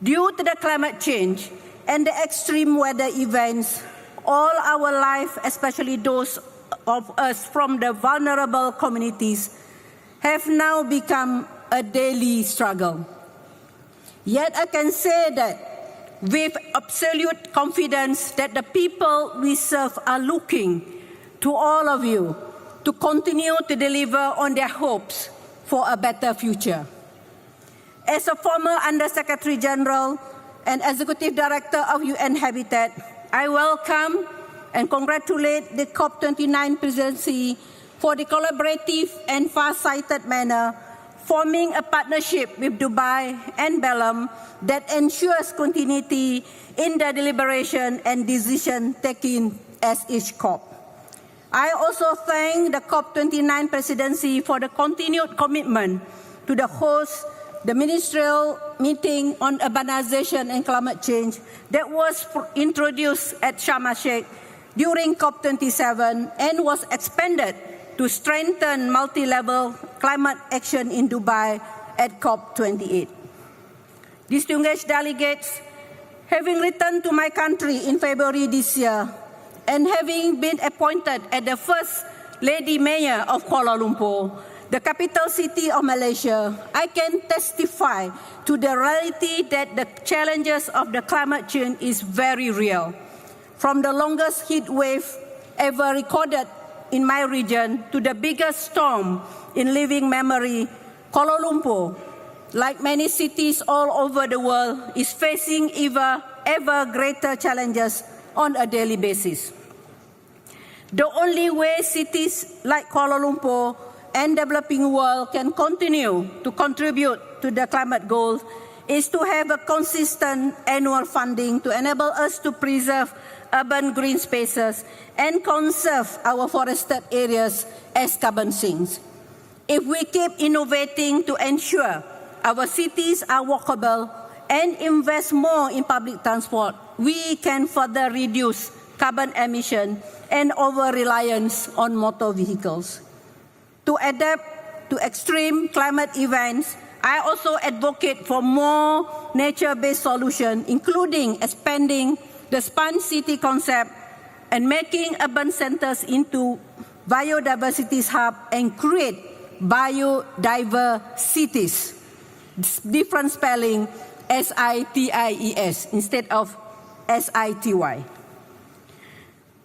Due to the climate change and the extreme weather events, all our life, especially those of us from the vulnerable communities, have now become a daily struggle. Yet I can say that with absolute confidence that the people we serve are looking to all of you to continue to deliver on their hopes for a better future. As a former Under-Secretary General and Executive Director of UN Habitat, I welcome and congratulate the COP29 presidency for the collaborative and far-sighted manner, forming a partnership with Dubai and Belém that ensures continuity in the deliberation and decision-taking as each COP. I also thank the COP29 presidency for the continued commitment to the ministerial meeting on urbanization and climate change that was introduced at Sharm el-Sheikh during COP27 and was expanded to strengthen multi-level climate action in Dubai at COP28. Distinguished delegates, having returned to my country in February this year and having been appointed as the First Lady Mayor of Kuala Lumpur, the capital city of Malaysia, I can testify to the reality that the challenges of the climate change is very real. From the longest heat wave ever recorded in my region to the biggest storm in living memory, Kuala Lumpur, like many cities all over the world, is facing ever greater challenges on a daily basis. The only way cities like Kuala Lumpur and developing world can continue to contribute to the climate goals is to have a consistent annual funding to enable us to preserve urban green spaces and conserve our forested areas as carbon sinks. If we keep innovating to ensure our cities are walkable and invest more in public transport, we can further reduce carbon emission and over-reliance on motor vehicles. To adapt to extreme climate events, I also advocate for more nature-based solutions, including expanding the Smart City concept and making urban centers into biodiversity hubs and create biodiverse cities. Different spelling, S-I-T-I-E-S instead of S-I-T-Y.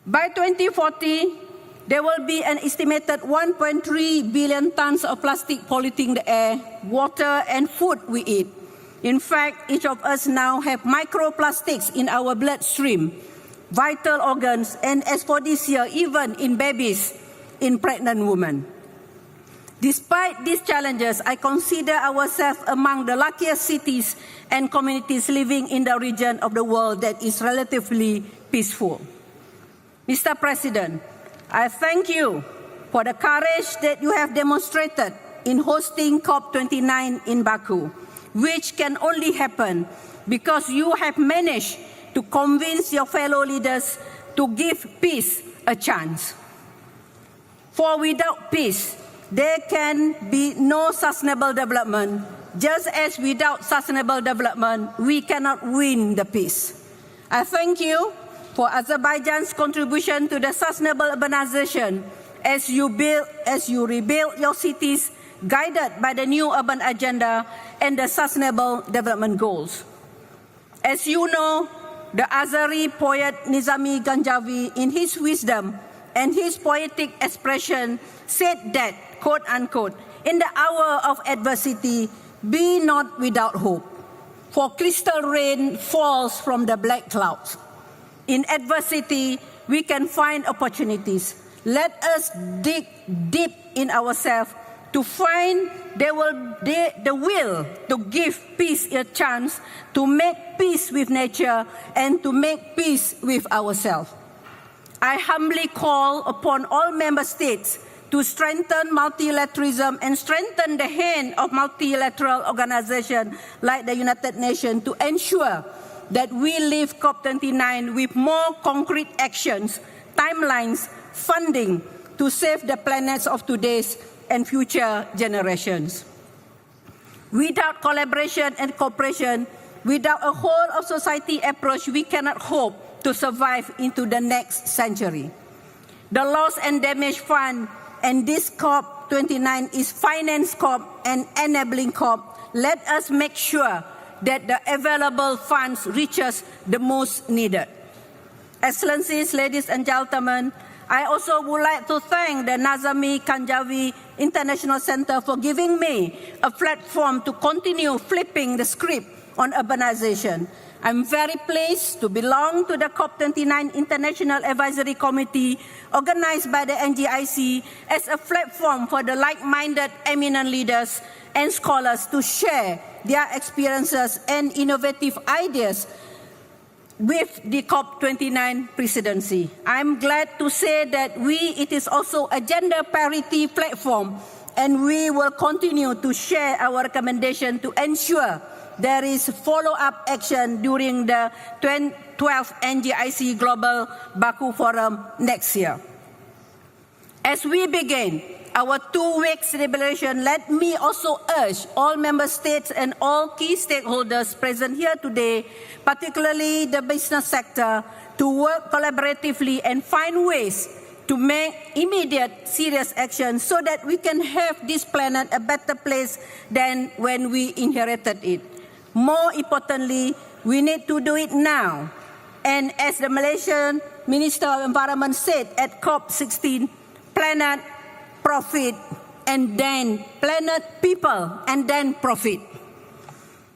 By 2040, there will be an estimated 1.3 billion tons of plastic polluting the air, water, and food we eat. In fact, each of us now have microplastics in our bloodstream, vital organs, and as for this year, even in babies, in pregnant women. Despite these challenges, I consider ourselves among the luckiest cities and communities living in the region of the world that is relatively peaceful. Mr. President, I thank you for the courage that you have demonstrated in hosting COP29 in Baku, which can only happen because you have managed to convince your fellow leaders to give peace a chance. For without peace, there can be no sustainable development, just as without sustainable development, we cannot win the peace. I thank you for Azerbaijan's contribution to the sustainable urbanization as you rebuild your cities guided by the new urban agenda and the sustainable development goals. As you know, the Azeri poet Nizami Ganjavi, in his wisdom and his poetic expression, said that, quote unquote, in the hour of adversity, be not without hope, for crystal rain falls from the black clouds. In adversity, we can find opportunities. Let us dig deep in ourselves to find the will to give peace a chance, to make peace with nature, and to make peace with ourselves. I humbly call upon all member states to strengthen multilateralism and strengthen the hand of multilateral organizations like the United Nations to ensure that we leave COP29 with more concrete actions, timelines, funding to save the planets of today's and future generations. Without collaboration and cooperation, without a whole of society approach, we cannot hope to survive into the next century. The Loss and Damage Fund and this COP29 is finance COP and enabling COP. Let us make sure that the available funds reaches the most needed. Excellencies, ladies and gentlemen, I also would like to thank the Nazami Ganjavi International Center for giving me a platform to continue flipping the script on urbanization. I'm very pleased to belong to the COP29 International Advisory Committee organized by the NGIC as a platform for the like-minded eminent leaders and scholars to share their experiences and innovative ideas with the COP29 presidency. I'm glad to say that it is also a gender parity platform, and we will continue to share our recommendation to ensure there is follow-up action during the 12th NGIC Global Baku Forum next year. As we begin our 2-week celebration, let me also urge all member states and all key stakeholders present here today, particularly the business sector, to work collaboratively and find ways to make immediate serious action so that we can have this planet a better place than when we inherited it. More importantly, we need to do it now. And as the Malaysian Minister of Environment said at COP16, planet, profit, and then planet, people, and then profit.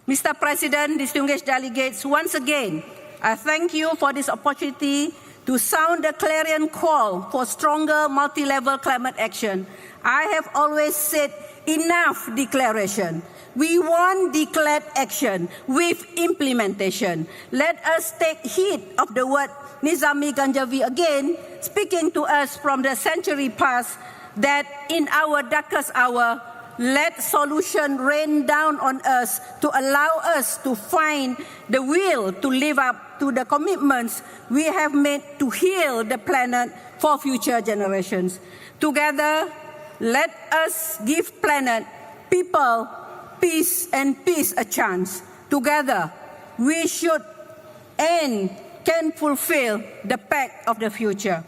Mr. President, distinguished delegates, once again, I thank you for this opportunity to sound the clarion call for stronger multi-level climate action. I have always said enough declaration. We want declared action with implementation. Let us take heed of the word Nizami Ganjavi again, speaking to us from the century past, that in our darkest hour, let solution rain down on us to allow us to find the will to live up to the commitments we have made to heal the planet for future generations. Together, let us give planet, people, peace and peace a chance. Together, we should and can fulfill the pact of the future.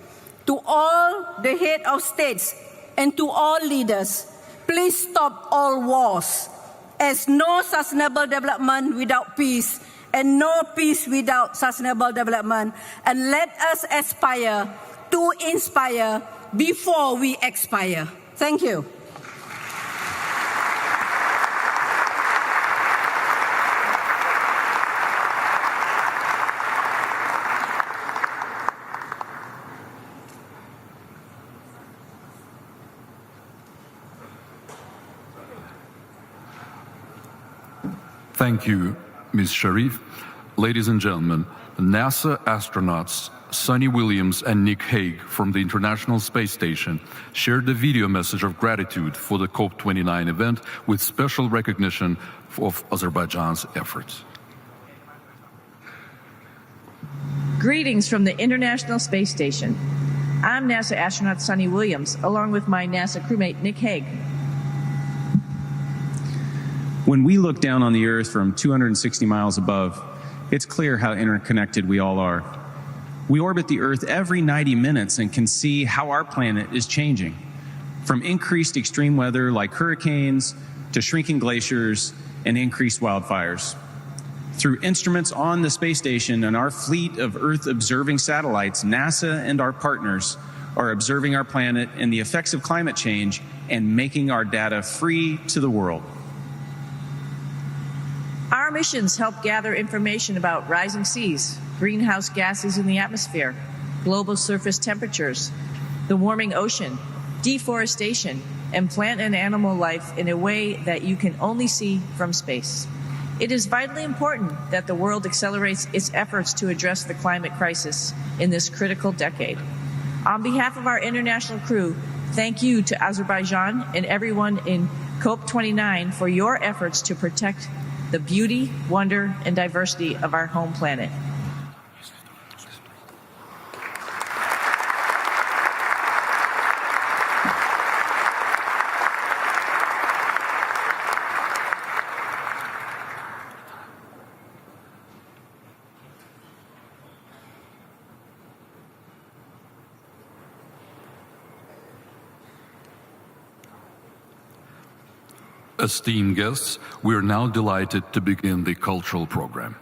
To all the head of states and to all leaders, please stop all wars, as no sustainable development without peace and no peace without sustainable development. And let us aspire to inspire before we expire. Thank you. Thank you, Ms. Sharif. Ladies and gentlemen, NASA astronauts Sonny Williams and Nick Hague from the International Space Station shared a video message of gratitude for the COP29 event with special recognition of Azerbaijan's efforts. Greetings from the International Space Station. I'm NASA astronaut Sunny Williams, along with my NASA crewmate Nick Hague. When we look down on the Earth from 260 miles above, it's clear how interconnected we all are. We orbit the Earth every 90 minutes and can see how our planet is changing, from increased extreme weather like hurricanes to shrinking glaciers and increased wildfires. Through instruments on the space station and our fleet of Earth-observing satellites, NASA and our partners are observing our planet and the effects of climate change and making our data free to the world. Our missions help gather information about rising seas, greenhouse gases in the atmosphere, global surface temperatures, the warming ocean, deforestation, and plant and animal life in a way that you can only see from space. It is vitally important that the world accelerates its efforts to address the climate crisis in this critical decade. On behalf of our international crew, thank you to Azerbaijan and everyone in COP29 for your efforts to protect the beauty, wonder, and diversity of our home planet. Esteemed guests, we are now delighted to begin the cultural program.